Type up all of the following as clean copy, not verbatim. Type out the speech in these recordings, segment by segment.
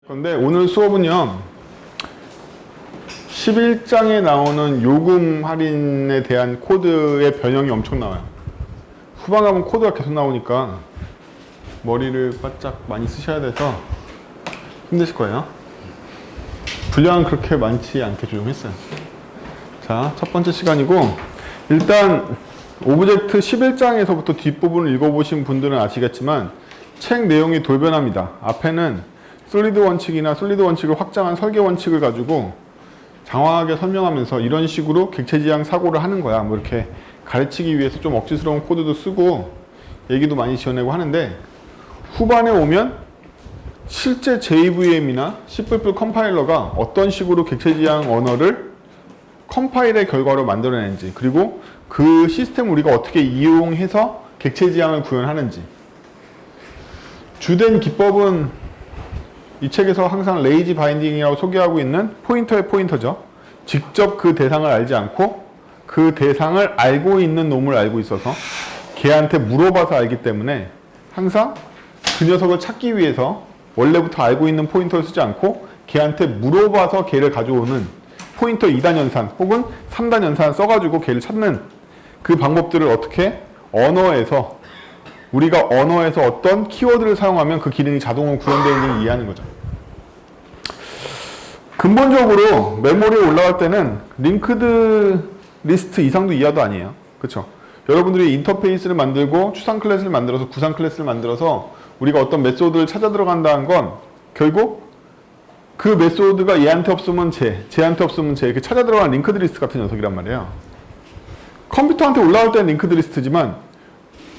근데 오늘 수업은요 11장에 나오는 요금 할인에 대한 코드의 변형이 엄청 나와요. 후반 가면 코드가 계속 나오니까 머리를 바짝 많이 쓰셔야 돼서 힘드실 거예요. 분량은 그렇게 많지 않게 조정했어요. 자, 첫 번째 시간이고, 일단 오브젝트 11장에서부터 뒷부분을 읽어보신 분들은 아시겠지만 책 내용이 돌변합니다. 앞에는 솔리드 원칙이나 솔리드 원칙을 확장한 설계 원칙을 가지고 장황하게 설명하면서 이런 식으로 객체지향 사고를 하는 거야. 뭐 이렇게 가르치기 위해서 좀 억지스러운 코드도 쓰고 얘기도 많이 지어내고 하는데, 후반에 오면 실제 JVM이나 C++ 컴파일러가 어떤 식으로 객체지향 언어를 컴파일의 결과로 만들어내는지, 그리고 그 시스템을 우리가 어떻게 이용해서 객체지향을 구현하는지. 주된 기법은 이 책에서 항상 레이지 바인딩이라고 소개하고 있는 포인터의 포인터죠. 직접 그 대상을 알지 않고 그 대상을 알고 있는 놈을 알고 있어서 걔한테 물어봐서 알기 때문에 항상 그 녀석을 찾기 위해서 원래부터 알고 있는 포인터를 쓰지 않고 걔한테 물어봐서 걔를 가져오는 포인터 2단 연산 혹은 3단 연산 써가지고 걔를 찾는 그 방법들을 어떻게 언어에서, 우리가 언어에서 어떤 키워드를 사용하면 그 기능이 자동으로 구현되는지 이해하는 거죠. 근본적으로 메모리에 올라갈 때는 링크드 리스트 이상도 이하도 아니에요. 그렇죠? 여러분들이 인터페이스를 만들고 추상 클래스를 만들어서 구상 클래스를 만들어서 우리가 어떤 메소드를 찾아 들어간다는 건 결국 그 메소드가 얘한테 없으면 쟤한테 없으면 쟤, 이렇게 찾아 들어가는 링크드 리스트 같은 녀석이란 말이에요. 컴퓨터한테 올라갈 때는 링크드 리스트지만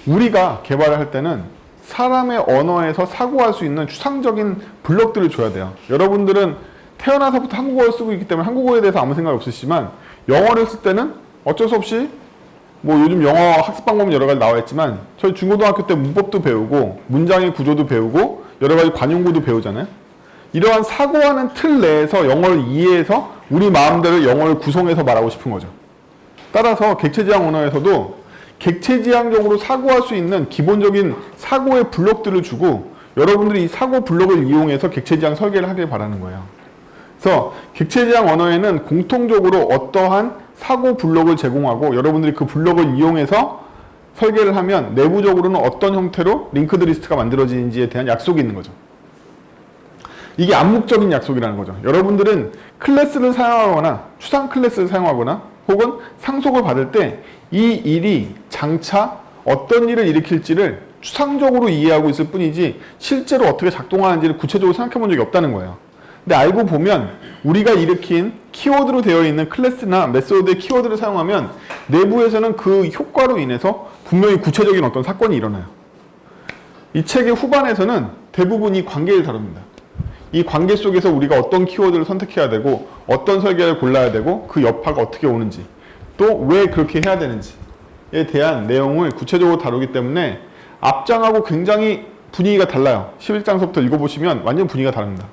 우리가 개발을 할 때는 사람의 언어에서 사고할 수 있는 추상적인 블록들을 줘야 돼요. 여러분들은 태어나서부터 한국어를 쓰고 있기 때문에 한국어에 대해서 아무 생각 없으시지만, 영어를 쓸 때는 어쩔 수 없이 뭐 요즘 영어 학습 방법은 여러 가지 나와 있지만 저희 중고등학교 때 문법도 배우고 문장의 구조도 배우고 여러 가지 관용구도 배우잖아요. 이러한 사고하는 틀 내에서 영어를 이해해서 우리 마음대로 영어를 구성해서 말하고 싶은 거죠. 따라서 객체지향 언어에서도 객체지향적으로 사고할 수 있는 기본적인 사고의 블록들을 주고 여러분들이 이 사고 블록을 이용해서 객체지향 설계를 하길 바라는 거예요. 그래서 객체지향 언어에는 공통적으로 어떠한 사고 블록을 제공하고 여러분들이 그 블록을 이용해서 설계를 하면 내부적으로는 어떤 형태로 링크드 리스트가 만들어지는지에 대한 약속이 있는 거죠. 이게 암묵적인 약속이라는 거죠. 여러분들은 클래스를 사용하거나 추상 클래스를 사용하거나 혹은 상속을 받을 때 이 일이 장차 어떤 일을 일으킬지를 추상적으로 이해하고 있을 뿐이지 실제로 어떻게 작동하는지를 구체적으로 생각해 본 적이 없다는 거예요. 근데 알고 보면 우리가 일으킨 키워드로 되어 있는 클래스나 메소드의 키워드를 사용하면 내부에서는 그 효과로 인해서 분명히 구체적인 어떤 사건이 일어나요. 이 책의 후반에서는 대부분 이 관계를 다룹니다. 이 관계 속에서 우리가 어떤 키워드를 선택해야 되고 어떤 설계를 골라야 되고 그 여파가 어떻게 오는지 또 왜 그렇게 해야 되는지에 대한 내용을 구체적으로 다루기 때문에 앞장하고 굉장히 분위기가 달라요. 11장서부터 읽어보시면 완전 분위기가 다릅니다.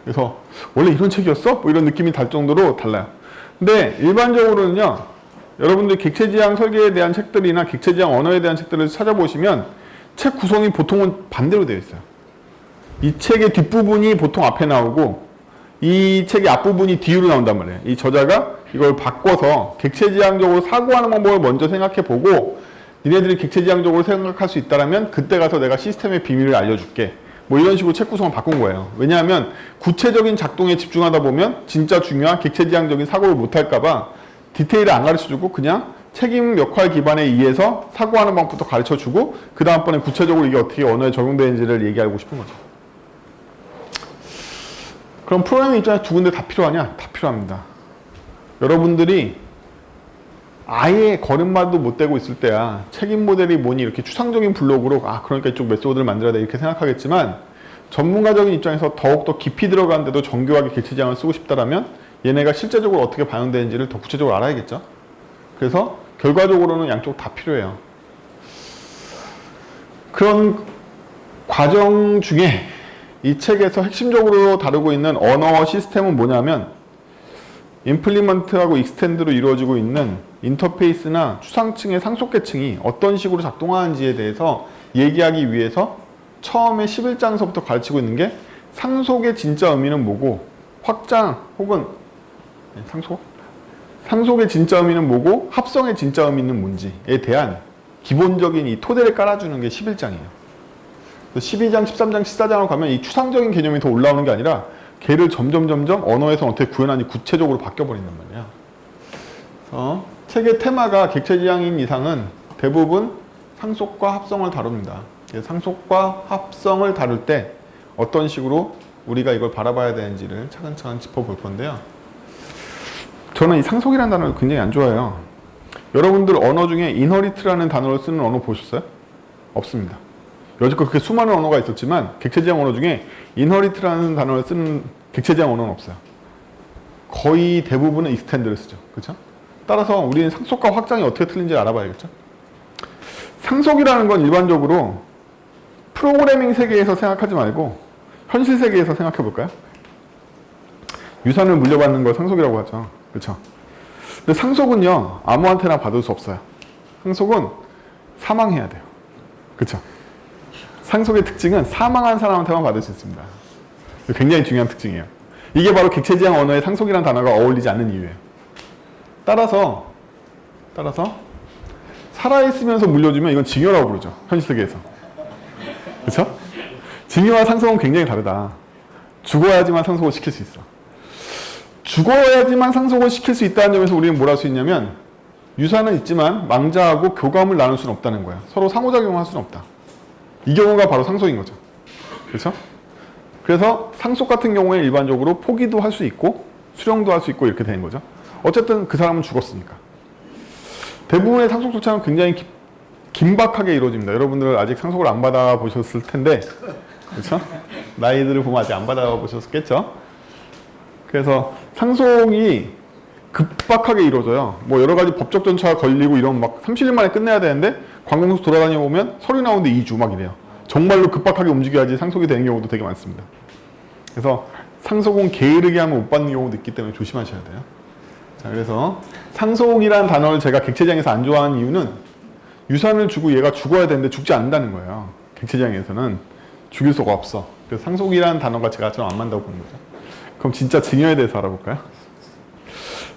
그래서 원래 이런 책이었어? 뭐 이런 느낌이 달 정도로 달라요. 근데 일반적으로는요, 여러분들 객체지향 설계에 대한 책들이나 객체지향 언어에 대한 책들을 찾아보시면 책 구성이 보통은 반대로 되어 있어요. 이 책의 뒷부분이 보통 앞에 나오고 이 책의 앞부분이 뒤로 나온단 말이에요. 이 저자가 이걸 바꿔서 객체지향적으로 사고하는 방법을 먼저 생각해 보고 니네들이 객체지향적으로 생각할 수 있다면 그때 가서 내가 시스템의 비밀을 알려줄게. 뭐 이런 식으로 책 구성을 바꾼 거예요. 왜냐하면 구체적인 작동에 집중하다 보면 진짜 중요한 객체지향적인 사고를 못할까봐 디테일을 안 가르쳐주고 그냥 책임 역할 기반에 의해서 사고하는 방법부터 가르쳐주고 그 다음번에 구체적으로 이게 어떻게 언어에 적용되는지를 얘기하고 싶은 거죠. 그럼 프로그래밍 입장에서 두 군데 다 필요하냐? 다 필요합니다. 여러분들이 아예 걸음마도 못 대고 있을 때야 책임 모델이 뭐니 이렇게 추상적인 블록으로 그러니까 이쪽 메소드를 만들어야 돼 이렇게 생각하겠지만, 전문가적인 입장에서 더욱더 깊이 들어가는데도 정교하게 객체지향을 쓰고 싶다라면 얘네가 실제적으로 어떻게 반영되는지를 더 구체적으로 알아야겠죠. 그래서 결과적으로는 양쪽 다 필요해요. 그런 과정 중에 이 책에서 핵심적으로 다루고 있는 언어 시스템은 뭐냐면, 임플리먼트하고 익스텐드로 이루어지고 있는 인터페이스나 추상층의 상속계층이 어떤 식으로 작동하는지에 대해서 얘기하기 위해서 처음에 11장서부터 가르치고 있는 게 상속의 진짜 의미는 뭐고 확장 혹은 상속의 진짜 의미는 뭐고 합성의 진짜 의미는 뭔지에 대한 기본적인 이 토대를 깔아주는 게 11장이에요. 12장, 13장, 14장으로 가면 이 추상적인 개념이 더 올라오는 게 아니라 걔를 점점 언어에서 어떻게 구현하니 구체적으로 바뀌어버린단 말이야. 책의 테마가 객체지향인 이상은 대부분 상속과 합성을 다룹니다. 상속과 합성을 다룰 때 어떤 식으로 우리가 이걸 바라봐야 되는지를 차근차근 짚어볼 건데요. 저는 이 상속이라는 단어를 굉장히 안 좋아해요. 여러분들 언어 중에 inherit라는 단어를 쓰는 언어 보셨어요? 없습니다. 여지껏 그렇게 수많은 언어가 있었지만 객체지향 언어 중에 inherit라는 단어를 쓰는 객체지향 언어는 없어요. 거의 대부분은 extend를 쓰죠. 그렇죠? 따라서 우리는 상속과 확장이 어떻게 틀린지 알아봐야겠죠? 상속이라는 건 일반적으로 프로그래밍 세계에서 생각하지 말고 현실 세계에서 생각해 볼까요? 유산을 물려받는 걸 상속이라고 하죠. 그렇죠? 근데 상속은요, 아무한테나 받을 수 없어요. 상속은 사망해야 돼요. 그렇죠? 상속의 특징은 사망한 사람한테만 받을 수 있습니다. 굉장히 중요한 특징이에요. 이게 바로 객체지향 언어에 상속이라는 단어가 어울리지 않는 이유예요. 따라서 살아있으면서 물려주면 이건 징여라고 부르죠. 현실 세계에서. 그렇죠? 징여와 상속은 굉장히 다르다. 죽어야지만 상속을 시킬 수 있어. 죽어야지만 상속을 시킬 수 있다는 점에서 우리는 뭘 할 수 있냐면 유산은 있지만 망자하고 교감을 나눌 수는 없다는 거야. 서로 상호작용을 할 수는 없다. 이 경우가 바로 상속인 거죠. 그렇죠? 그래서 상속 같은 경우에 일반적으로 포기도 할 수 있고 수령도 할 수 있고 이렇게 되는 거죠. 어쨌든 그 사람은 죽었으니까. 대부분의 상속 절차는 굉장히 긴박하게 이루어집니다. 여러분들 아직 상속을 안 받아보셨을 텐데, 그렇죠? 나이들을 보면 아직 안 받아보셨겠죠? 그래서 상속이 급박하게 이루어져요. 뭐 여러 가지 법적 절차가 걸리고 이런 막 30일 만에 끝내야 되는데 관공서 돌아다녀 보면 서류 나오는데 2주 막 이래요. 정말로 급박하게 움직여야지 상속이 되는 경우도 되게 많습니다. 그래서 상속은 게으르게 하면 못 받는 경우도 있기 때문에 조심하셔야 돼요. 자, 그래서 상속이라는 단어를 제가 객체지향에서 안 좋아하는 이유는 유산을 주고 얘가 죽어야 되는데 죽지 않는다는 거예요. 객체지향에서는 죽일 수가 없어. 그래서 상속이라는 단어가 제가 좀 안 맞다고 보는 거죠. 그럼 진짜 증여에 대해서 알아볼까요?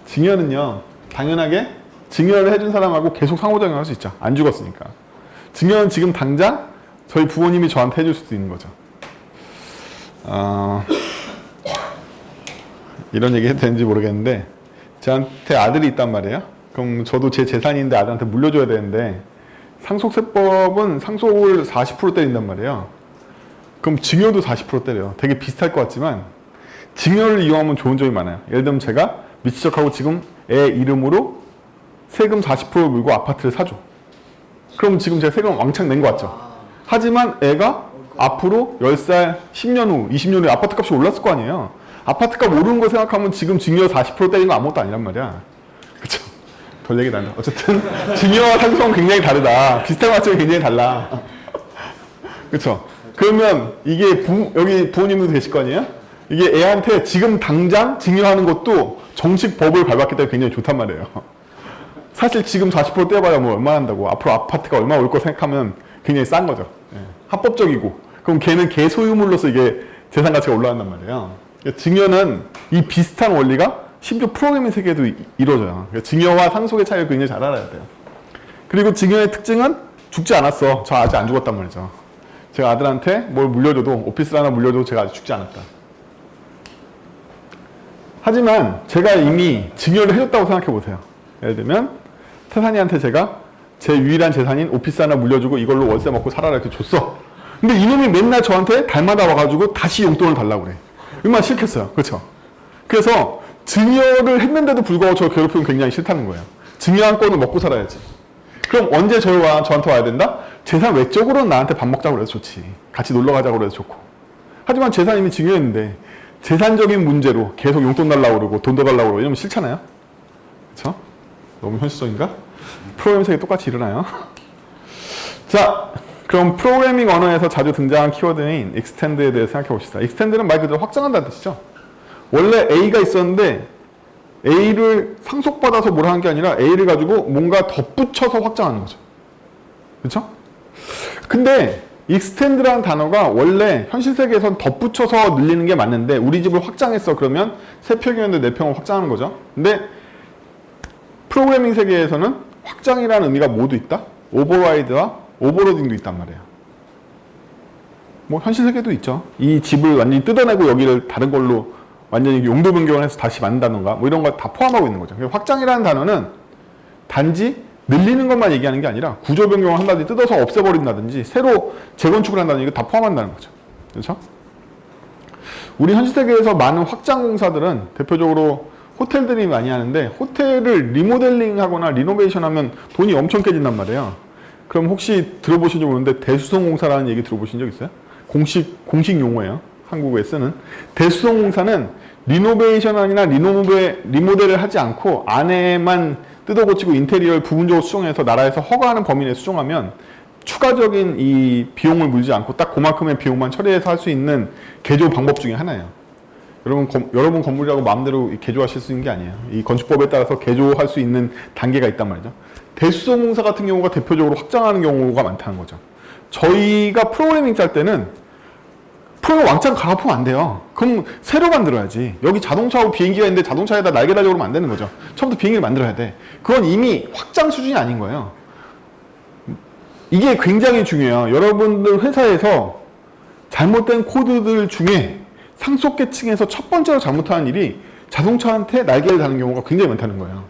증여는요, 당연하게 증여를 해준 사람하고 계속 상호작용할 수 있죠. 안 죽었으니까. 증여는 지금 당장 저희 부모님이 저한테 해줄 수도 있는 거죠. 이런 얘기 해도 되는지 모르겠는데 저한테 아들이 있단 말이에요. 그럼 저도 제 재산인데 아들한테 물려줘야 되는데 상속세법은 상속을 40% 때린단 말이에요. 그럼 증여도 40% 때려요. 되게 비슷할 것 같지만 증여를 이용하면 좋은 점이 많아요. 예를 들면 제가 미치적하고 지금 애 이름으로 세금 40% 물고 아파트를 사줘. 그럼 지금 제가 세금 왕창 낸 거 같죠? 하지만 애가 앞으로 10살, 10년 후, 20년 후에 아파트 값이 올랐을 거 아니에요. 아파트 값 오르는 거 생각하면 지금 증여 40% 때리는 거 아무것도 아니란 말이야. 그쵸? 별 얘기 나네. 어쨌든 증여와 상속은 굉장히 다르다. 비슷한 관점이 굉장히 달라. 그쵸? 그러면 이게 여기 부모님도 계실 거 아니에요? 이게 애한테 지금 당장 증여하는 것도 정식 법을 밟았기 때문에 굉장히 좋단 말이에요. 사실 지금 40% 떼어봐야 뭐 얼마 한다고. 앞으로 아파트가 얼마 올 거 생각하면 굉장히 싼 거죠. 예. 합법적이고. 그럼 걔는 걔 소유물로서 이게 재산 가치가 올라간단 말이에요. 그러니까 증여는 이 비슷한 원리가 심지어 프로그래밍 세계에도 이루어져요. 그러니까 증여와 상속의 차이를 굉장히 잘 알아야 돼요. 그리고 증여의 특징은 죽지 않았어. 저 아직 안 죽었단 말이죠. 제가 아들한테 뭘 물려줘도, 오피스를 하나 물려줘도 제가 아직 죽지 않았다. 하지만 제가 이미 증여를 해줬다고 생각해 보세요. 예를 들면 태산이한테 제가 제 유일한 재산인 오피스 하나 물려주고 이걸로 월세 먹고 살아라 이렇게 줬어. 근데 이놈이 맨날 저한테 달마다 와가지고 다시 용돈을 달라고 그래. 얼마나 싫겠어요. 그렇죠? 그래서 증여를 했는데도 불구하고 저 괴롭히면 굉장히 싫다는 거예요. 증여한 건을 먹고 살아야지. 그럼 언제 저한테 와야 된다? 재산 외적으로는 나한테 밥 먹자고 그래서 좋지. 같이 놀러 가자고 그래서 좋고. 하지만 재산 이미 증여했는데 재산적인 문제로 계속 용돈 달라고 그러고 돈 더 달라고 그러고 이러면 싫잖아요. 그렇죠? 너무 현실적인가? 프로그래밍 세계 똑같이 일어나요. 자, 그럼 프로그래밍 언어에서 자주 등장한 키워드인 extend에 대해 생각해 봅시다. extend는 말 그대로 확장한다는 뜻이죠. 원래 A가 있었는데 A를 상속받아서 뭘 하는 게 아니라 A를 가지고 뭔가 덧붙여서 확장하는 거죠. 그렇죠? 근데 익스텐드라는 단어가 원래 현실 세계에선 덧붙여서 늘리는 게 맞는데 우리 집을 확장했어 그러면 3평이었는데 4평을 확장하는 거죠. 근데 프로그래밍 세계에서는 확장이라는 의미가 모두 있다. 오버라이드와 오버로딩도 있단 말이에요. 뭐 현실 세계도 있죠. 이 집을 완전히 뜯어내고 여기를 다른 걸로 완전히 용도 변경을 해서 다시 만든다던가 뭐 이런 거 다 포함하고 있는 거죠. 확장이라는 단어는 단지 늘리는 것만 얘기하는 게 아니라 구조 변경을 한다든지 뜯어서 없애버린다든지 새로 재건축을 한다든지 이거 다 포함한다는 거죠. 그렇죠? 우리 현실 세계에서 많은 확장 공사들은 대표적으로 호텔들이 많이 하는데 호텔을 리모델링 하거나 리노베이션 하면 돈이 엄청 깨진단 말이에요. 그럼 혹시 들어보신 적 모르는데 대수성 공사라는 얘기 들어보신 적 있어요? 공식 용어예요. 한국에 쓰는. 대수성 공사는 리노베이션이나 리모델을 하지 않고 안에만 뜯어 고치고 인테리어를 부분적으로 수정해서 나라에서 허가하는 범위 내에 수정하면 추가적인 이 비용을 물지 않고 딱 그만큼의 비용만 처리해서 할 수 있는 개조 방법 중에 하나예요. 여러분 건물이라고 마음대로 개조하실 수 있는 게 아니에요. 이 건축법에 따라서 개조할 수 있는 단계가 있단 말이죠. 대수성 공사 같은 경우가 대표적으로 확장하는 경우가 많다는 거죠. 저희가 프로그래밍 짤 때는 프로그램 왕창 갈아엎으면 안 돼요. 그럼 새로 만들어야지. 여기 자동차하고 비행기가 있는데 자동차에다 날개 달려고 그러면 안 되는 거죠. 처음부터 비행기를 만들어야 돼. 그건 이미 확장 수준이 아닌 거예요. 이게 굉장히 중요해요. 여러분들 회사에서 잘못된 코드들 중에 상속계층에서 첫 번째로 잘못하는 일이 자동차한테 날개를 다는 경우가 굉장히 많다는 거예요.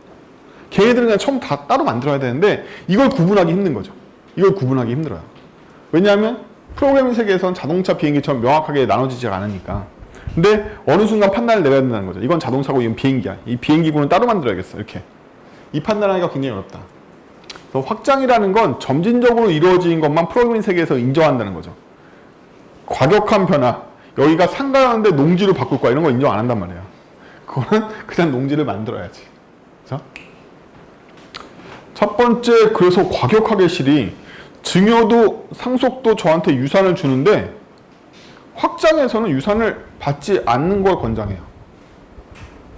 걔네들은 그냥 처음 다 따로 만들어야 되는데 이걸 구분하기 힘든 거죠. 이걸 구분하기 힘들어요. 왜냐하면 프로그래밍 세계에서는 자동차, 비행기처럼 명확하게 나눠지지 않으니까. 근데 어느 순간 판단을 내려야 된다는 거죠. 이건 자동차고 이건 비행기야. 이 비행기군은 따로 만들어야겠어. 이렇게. 이 판단하기가 굉장히 어렵다. 그래서 확장이라는 건 점진적으로 이루어진 것만 프로그래밍 세계에서 인정한다는 거죠. 과격한 변화. 여기가 상가였는데 농지로 바꿀 거야. 이런 거 인정 안 한단 말이에요. 그거는 그냥 농지를 만들어야지. 그렇죠? 첫 번째, 그래서 과격하게 실이 증여도 상속도 저한테 유산을 주는데 확장에서는 유산을 받지 않는 걸 권장해요.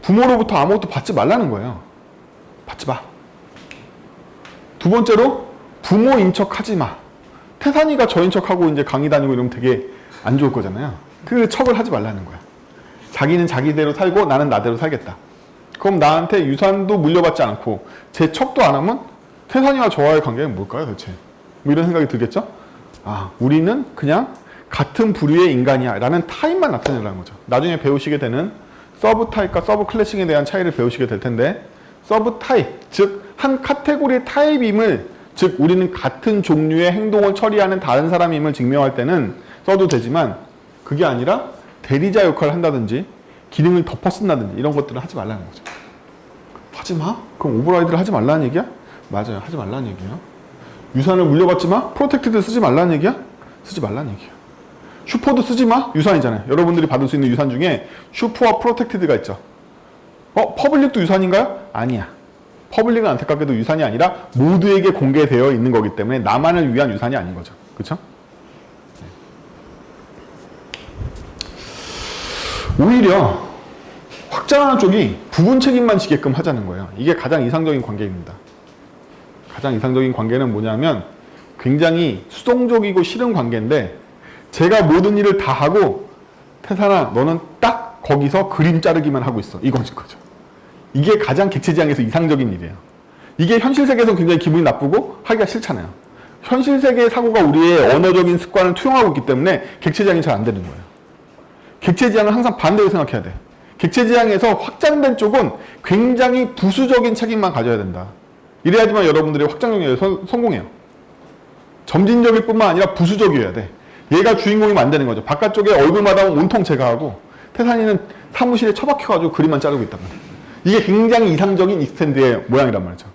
부모로부터 아무것도 받지 말라는 거예요. 받지 마. 두 번째로 부모 인척하지 마. 태산이가 저 인척하고 이제 강의 다니고 이러면 되게 안 좋을 거잖아요. 그 척을 하지 말라는 거야. 자기는 자기대로 살고 나는 나대로 살겠다. 그럼 나한테 유산도 물려받지 않고 제 척도 안 하면 태산이와 저와의 관계는 뭘까요 도대체? 뭐 이런 생각이 들겠죠? 아, 우리는 그냥 같은 부류의 인간이야 라는 타입만 나타내라는 거죠. 나중에 배우시게 되는 서브 타입과 서브 클래싱에 대한 차이를 배우시게 될 텐데 서브 타입, 즉 한 카테고리의 타입임을, 즉 우리는 같은 종류의 행동을 처리하는 다른 사람임을 증명할 때는 써도 되지만 그게 아니라 대리자 역할을 한다든지 기능을 덮어 쓴다든지 이런 것들은 하지 말라는 거죠. 하지 마? 그럼 오버라이드를 하지 말라는 얘기야? 맞아요. 하지 말라는 얘기예요. 유산을 물려받지 마? 프로텍티드 쓰지 말라는 얘기야? 쓰지 말라는 얘기야. 슈퍼도 쓰지 마? 유산이잖아요. 여러분들이 받을 수 있는 유산 중에 슈퍼와 프로텍티드가 있죠. 퍼블릭도 유산인가요? 아니야. 퍼블릭은 안타깝게도 유산이 아니라 모두에게 공개되어 있는 거기 때문에 나만을 위한 유산이 아닌 거죠. 그렇죠? 오히려 확장하는 쪽이 부분 책임만 지게끔 하자는 거예요. 이게 가장 이상적인 관계입니다. 가장 이상적인 관계는 뭐냐면 굉장히 수동적이고 싫은 관계인데 제가 모든 일을 다 하고 태산아 너는 딱 거기서 그림 자르기만 하고 있어. 이거지 거죠. 이게 가장 객체지향에서 이상적인 일이에요. 이게 현실 세계에서 굉장히 기분이 나쁘고 하기가 싫잖아요. 현실 세계의 사고가 우리의 언어적인 습관을 투영하고 있기 때문에 객체지향이 잘 안 되는 거예요. 객체지향은 항상 반대로 생각해야 돼. 객체지향에서 확장된 쪽은 굉장히 부수적인 책임만 가져야 된다. 이래야지만 여러분들이 확장 영역에 성공해요. 점진적일 뿐만 아니라 부수적이어야 돼. 얘가 주인공이면 안 되는 거죠. 바깥쪽에 얼굴마담은 온통 제가 하고 태산이는 사무실에 처박혀가지고 그림만 자르고 있단 말이에요. 이게 굉장히 이상적인 익스텐드의 모양이란 말이죠.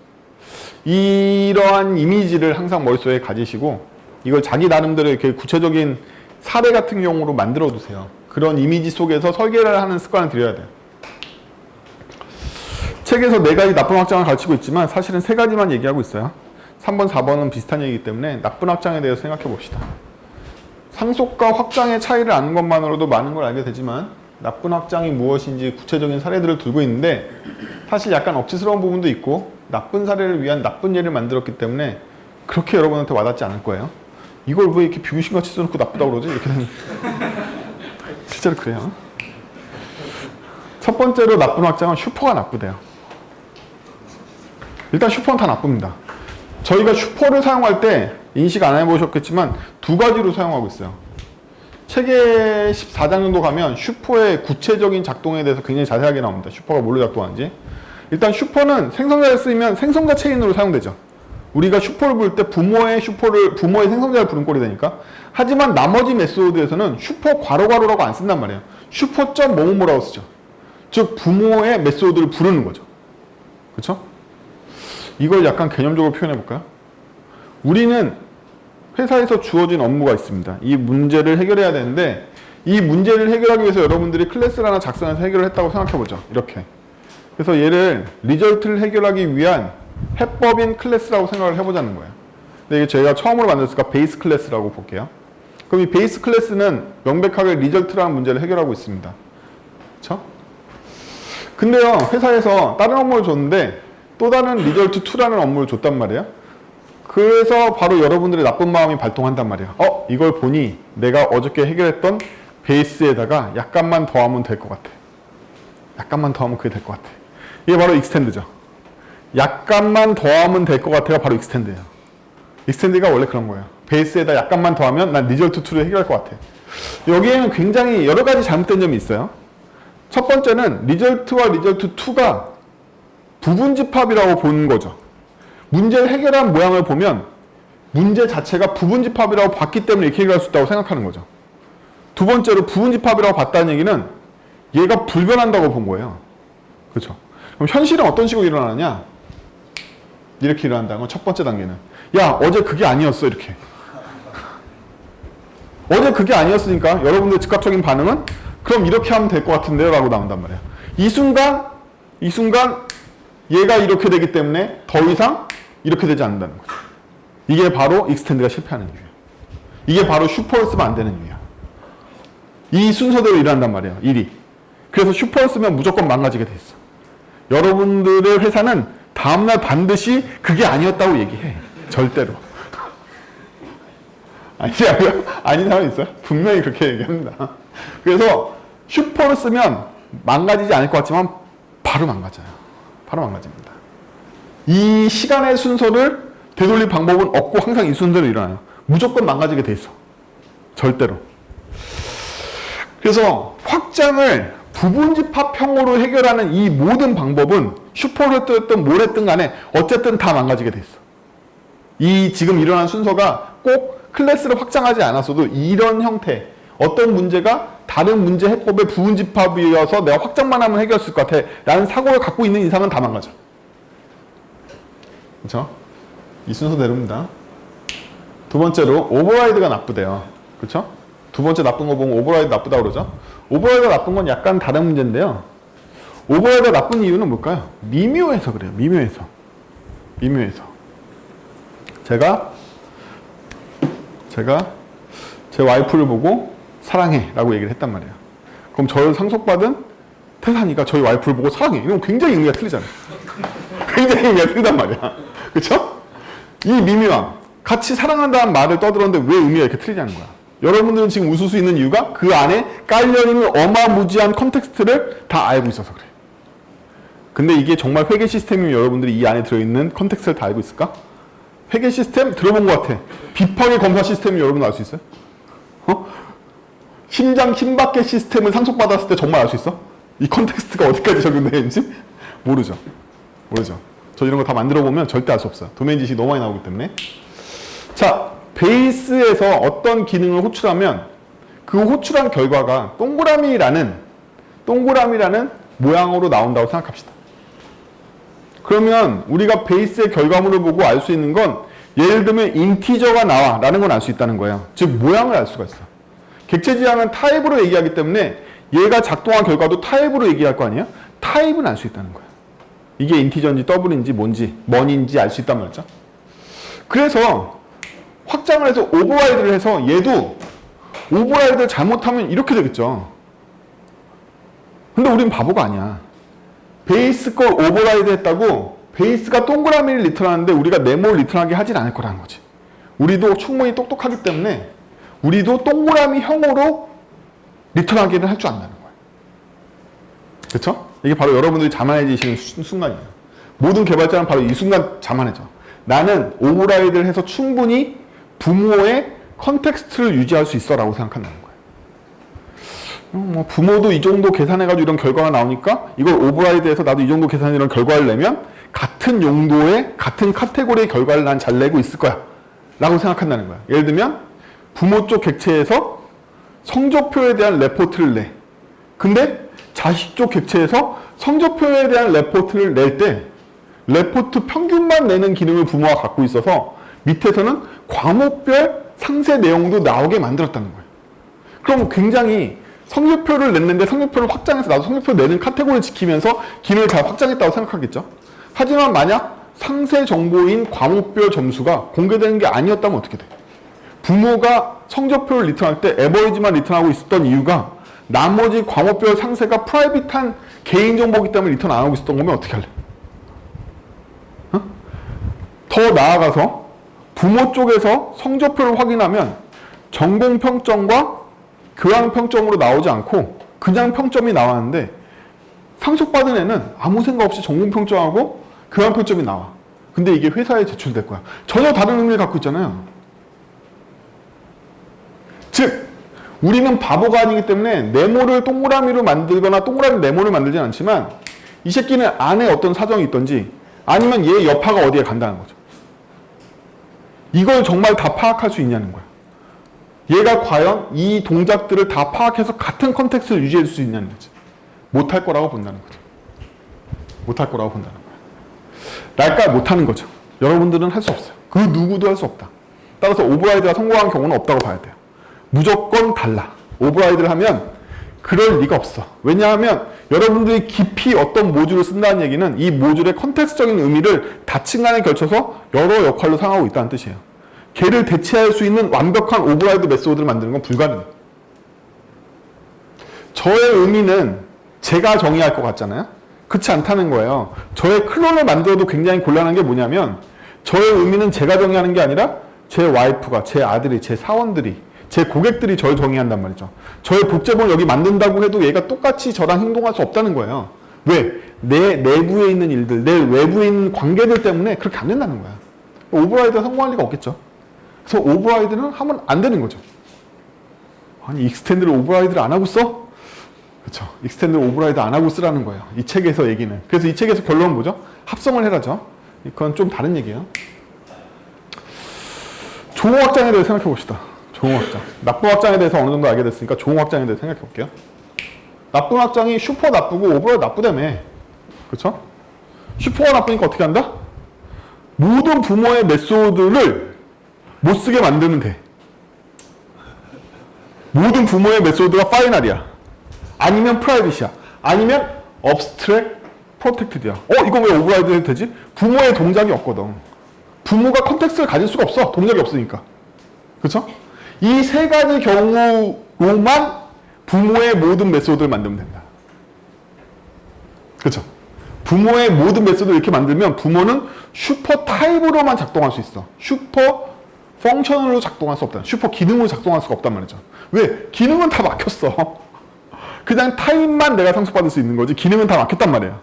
이러한 이미지를 항상 머릿속에 가지시고 이걸 자기 나름대로 이렇게 구체적인 사례 같은 경우로 만들어 두세요. 그런 이미지 속에서 설계를 하는 습관을 들여야 돼요. 책에서 4가지 나쁜 확장을 가르치고 있지만 사실은 3가지만 얘기하고 있어요. 3번, 4번은 비슷한 얘기이기 때문에 나쁜 확장에 대해서 생각해 봅시다. 상속과 확장의 차이를 아는 것만으로도 많은 걸 알게 되지만 나쁜 확장이 무엇인지 구체적인 사례들을 들고 있는데 사실 약간 억지스러운 부분도 있고 나쁜 사례를 위한 나쁜 예를 만들었기 때문에 그렇게 여러분한테 와닿지 않을 거예요. 이걸 왜 이렇게 비구신같이 써놓고 나쁘다고 그러지? 이렇게 되는 실제로 그래요. 첫 번째로 나쁜 확장은 슈퍼가 나쁘대요. 일단 슈퍼는 다 나쁩니다. 저희가 슈퍼를 사용할 때 인식 안 해보셨겠지만 두 가지로 사용하고 있어요. 책에 14장 정도 가면 슈퍼의 구체적인 작동에 대해서 굉장히 자세하게 나옵니다. 슈퍼가 뭘로 작동하는지. 일단 슈퍼는 생성자를 쓰면 생성자 체인으로 사용되죠. 우리가 슈퍼를 부를 때 부모의 생성자를 부른 꼴이 되니까. 하지만 나머지 메소드에서는 슈퍼 괄호괄호라고 안 쓴단 말이에요. 슈퍼.점 뭐뭐라고 쓰죠. 즉 부모의 메소드를 부르는 거죠. 그렇죠? 이걸 약간 개념적으로 표현해 볼까요? 우리는 회사에서 주어진 업무가 있습니다. 이 문제를 해결해야 되는데 이 문제를 해결하기 위해서 여러분들이 클래스를 하나 작성해서 해결을 했다고 생각해 보죠. 이렇게. 그래서 얘를 리절트를 해결하기 위한 해법인 클래스라고 생각을 해보자는 거예요. 근데 이게 저희가 처음으로 만들었으니까 베이스 클래스라고 볼게요. 그럼 이 베이스 클래스는 명백하게 리절트라는 문제를 해결하고 있습니다. 그렇죠? 근데요, 회사에서 다른 업무를 줬는데 또 다른 리절트2라는 업무를 줬단 말이에요. 그래서 바로 여러분들의 나쁜 마음이 발동한단 말이에요. 이걸 보니 내가 어저께 해결했던 베이스에다가 약간만 더하면 될 것 같아. 약간만 더하면 그게 될 것 같아. 이게 바로 익스텐드죠. 약간만 더하면 될 것 같아가 바로 익스텐드예요. 익스텐드가 원래 그런 거예요. 베이스에다 약간만 더하면 난 리절트2를 해결할 것 같아. 여기에는 굉장히 여러 가지 잘못된 점이 있어요. 첫 번째는 리절트와 리절트2가 부분집합이라고 보는 거죠. 문제를 해결한 모양을 보면 문제 자체가 부분집합이라고 봤기 때문에 이렇게 해결할 수 있다고 생각하는 거죠. 두 번째로 부분집합이라고 봤다는 얘기는 얘가 불변한다고 본 거예요. 그렇죠? 그럼 현실은 어떤 식으로 일어나느냐? 이렇게 일어난다는 건 첫 번째 단계는 야, 어제 그게 아니었어. 이렇게. 어제 그게 아니었으니까 여러분들의 즉각적인 반응은 그럼 이렇게 하면 될 것 같은데요? 라고 나온단 말이에요. 이 순간 얘가 이렇게 되기 때문에 더 이상 이렇게 되지 않는다는 거죠. 이게 바로 익스텐드가 실패하는 이유예요. 이게 바로 슈퍼를 쓰면 안 되는 이유야. 이 순서대로 일어난단 말이에요. 일이. 그래서 슈퍼를 쓰면 무조건 망가지게 돼 있어. 여러분들의 회사는 다음날 반드시 그게 아니었다고 얘기해. 절대로. 아니냐고요? 아닌 사람이 있어요? 분명히 그렇게 얘기합니다. 그래서 슈퍼를 쓰면 망가지지 않을 것 같지만 바로 망가져요. 바로 망가집니다. 이 시간의 순서를 되돌릴 방법은 없고 항상 이 순서로 일어나요. 무조건 망가지게 돼 있어. 절대로. 그래서 확장을 부분집합형으로 해결하는 이 모든 방법은 슈퍼를 했든 뭘 했든 간에 어쨌든 다 망가지게 돼 있어. 이 지금 일어난 순서가 꼭 클래스를 확장하지 않았어도 이런 형태, 어떤 문제가 다른 문제 해법의 부분집합이어서 내가 확장만 하면 해결할 수 있을 것 같아 라는 사고를 갖고 있는 이상은 다 망가져. 그렇죠? 이 순서대로입니다. 두 번째로 오버라이드가 나쁘대요. 그렇죠? 두 번째 나쁜 거 보면 오버라이드 나쁘다고 그러죠? 오버라이드가 나쁜 건 약간 다른 문제인데요. 오버라이드가 나쁜 이유는 뭘까요? 미묘해서 그래요. 미묘해서. 제가 제 와이프를 보고 사랑해 라고 얘기를 했단 말이에요. 그럼 저를 상속받은 태산이가 저희 와이프를 보고 사랑해. 이건 굉장히 의미가 틀리잖아요. 굉장히 의미가 틀리단 말이야. 그쵸? 이 미묘함. 같이 사랑한다는 말을 떠들었는데 왜 의미가 이렇게 틀리냐는 거야. 여러분들은 지금 웃을 수 있는 이유가 그 안에 깔려있는 어마무지한 컨텍스트를 다 알고 있어서 그래. 근데 이게 정말 회계 시스템이면 여러분들이 이 안에 들어있는 컨텍스트를 다 알고 있을까? 회계 시스템 들어본 것 같아. 비파괴 검사 시스템이 여러분 알 수 있어요? 심장 힘박계 시스템을 상속받았을 때 정말 알 수 있어? 이 컨텍스트가 어디까지 적용되는지? 모르죠. 저 이런 거 다 만들어 보면 절대 알 수 없어요. 도메인 지식이 너무 많이 나오기 때문에. 자, 베이스에서 어떤 기능을 호출하면 그 호출한 결과가 동그라미라는 모양으로 나온다고 생각합시다. 그러면 우리가 베이스의 결과물을 보고 알 수 있는 건 예를 들면 인티저가 나와 라는 건 알 수 있다는 거예요. 즉 모양을 알 수가 있어. 객체지향은 타입으로 얘기하기 때문에 얘가 작동한 결과도 타입으로 얘기할 거 아니에요? 타입은 알 수 있다는 거예요. 이게 인티저인지 더블인지 뭔지 뭔인지 알 수 있단 말이죠. 그래서 확장을 해서 오버라이드를 해서 얘도 오버라이드를 잘못하면 이렇게 되겠죠. 근데 우린 바보가 아니야. 베이스 걸 오버라이드 했다고 베이스가 동그라미를 리턴하는데 우리가 네모를 리턴하게 하진 않을 거라는 거지. 우리도 충분히 똑똑하기 때문에 우리도 동그라미형으로 리턴하기는 할 줄 안다는 거예요. 그렇죠? 이게 바로 여러분들이 자만해지시는 순간이에요. 모든 개발자는 바로 이 순간 자만해져. 나는 오버라이드를 해서 충분히 부모의 컨텍스트를 유지할 수 있어 라고 생각한다는 거예요. 뭐 부모도 이 정도 계산해가지고 이런 결과가 나오니까 이걸 오버라이드해서 나도 이 정도 계산해 이런 결과를 내면 같은 용도의 같은 카테고리의 결과를 난 잘 내고 있을 거야 라고 생각한다는 거야. 예를 들면 부모 쪽 객체에서 성적표에 대한 레포트를 내. 근데 자식 쪽 객체에서 성적표에 대한 레포트를 낼 때 레포트 평균만 내는 기능을 부모가 갖고 있어서 밑에서는 과목별 상세 내용도 나오게 만들었다는 거예요. 그럼 굉장히 성적표를 냈는데 성적표를 확장해서 나도 성적표 내는 카테고리를 지키면서 기능을 잘 확장했다고 생각하겠죠. 하지만 만약 상세 정보인 과목별 점수가 공개되는 게 아니었다면 어떻게 돼? 부모가 성적표를 리턴할 때 에버리지만 리턴하고 있었던 이유가 나머지 과목별 상세가 프라이빗한 개인정보이기 때문에 리턴 안 하고 있었던 거면 어떻게 할래? 어? 더 나아가서 부모 쪽에서 성적표를 확인하면 전공평점과 교양평점으로 나오지 않고 그냥 평점이 나왔는데 상속받은 애는 아무 생각 없이 전공평점하고 교양평점이 나와. 근데 이게 회사에 제출될 거야. 전혀 다른 의미를 갖고 있잖아요. 즉 우리는 바보가 아니기 때문에 네모를 동그라미로 만들거나 동그라미 네모를 만들진 않지만 이 새끼는 안에 어떤 사정이 있던지 아니면 얘 여파가 어디에 간다는 거죠. 이걸 정말 다 파악할 수 있냐는 거야. 얘가 과연 이 동작들을 다 파악해서 같은 컨텍스트를 유지할 수 있냐는 거지. 못할 거라고 본다는 거죠. 못할 거라고 본다는 거야. 날까 못하는 거죠. 여러분들은 할 수 없어요. 그 누구도 할 수 없다. 따라서 오버라이드가 성공한 경우는 없다고 봐야 돼요. 무조건 달라. 오버라이드를 하면 그럴 리가 없어. 왜냐하면 여러분들이 깊이 어떤 모듈을 쓴다는 얘기는 이 모듈의 컨텍스트적인 의미를 다층간에 걸쳐서 여러 역할로 상하고 있다는 뜻이에요. 걔를 대체할 수 있는 완벽한 오버라이드 메소드를 만드는 건 불가능해요. 저의 의미는 제가 정의할 것 같잖아요. 그렇지 않다는 거예요. 저의 클론을 만들어도 굉장히 곤란한 게 뭐냐면 저의 의미는 제가 정의하는 게 아니라 제 와이프가, 제 아들이, 제 사원들이, 제 고객들이 저를 정의한단 말이죠. 저의 복제본을 여기 만든다고 해도 얘가 똑같이 저랑 행동할 수 없다는 거예요. 왜? 내 내부에 있는 일들, 내 외부에 있는 관계들 때문에 그렇게 안 된다는 거야. 오버라이드가 성공할 리가 없겠죠. 그래서 오버라이드는 하면 안 되는 거죠. 아니 익스텐드를 오버라이드를 안 하고 써? 그렇죠. 익스텐드를 오버라이드 안 하고 쓰라는 거예요. 이 책에서 얘기는. 그래서 이 책에서 결론은 뭐죠? 합성을 해라죠. 그건 좀 다른 얘기예요. 조호 확장에 대해서 생각해 봅시다. 조호 확장. 나쁜 확장에 대해서 어느 정도 알게 됐으니까 조호 확장에 대해서 생각해 볼게요. 나쁜 확장이 슈퍼 나쁘고 오버라이드 나쁘다며. 그렇죠? 슈퍼가 나쁘니까 어떻게 한다? 모든 부모의 메소드를 못 쓰게 만들면 돼. 모든 부모의 메소드가 파이널이야. 아니면 프라이빗이야. 아니면 업스트랙 프로텍티드야. 이거 왜 오버라이드 해도 되지? 부모의 동작이 없거든. 부모가 컨텍스트를 가질 수가 없어. 동작이 없으니까. 그렇죠? 이 세 가지 경우로만 부모의 모든 메소드를 만들면 된다. 그렇죠? 부모의 모든 메소드를 이렇게 만들면 부모는 슈퍼 타입으로만 작동할 수 있어. 슈퍼 펑셔널로 작동할 수 없다. 슈퍼 기능으로 작동할 수가 없단 말이죠. 왜? 기능은 다 막혔어. 그냥 타입만 내가 상속받을 수 있는 거지 기능은 다 막혔단 말이에요.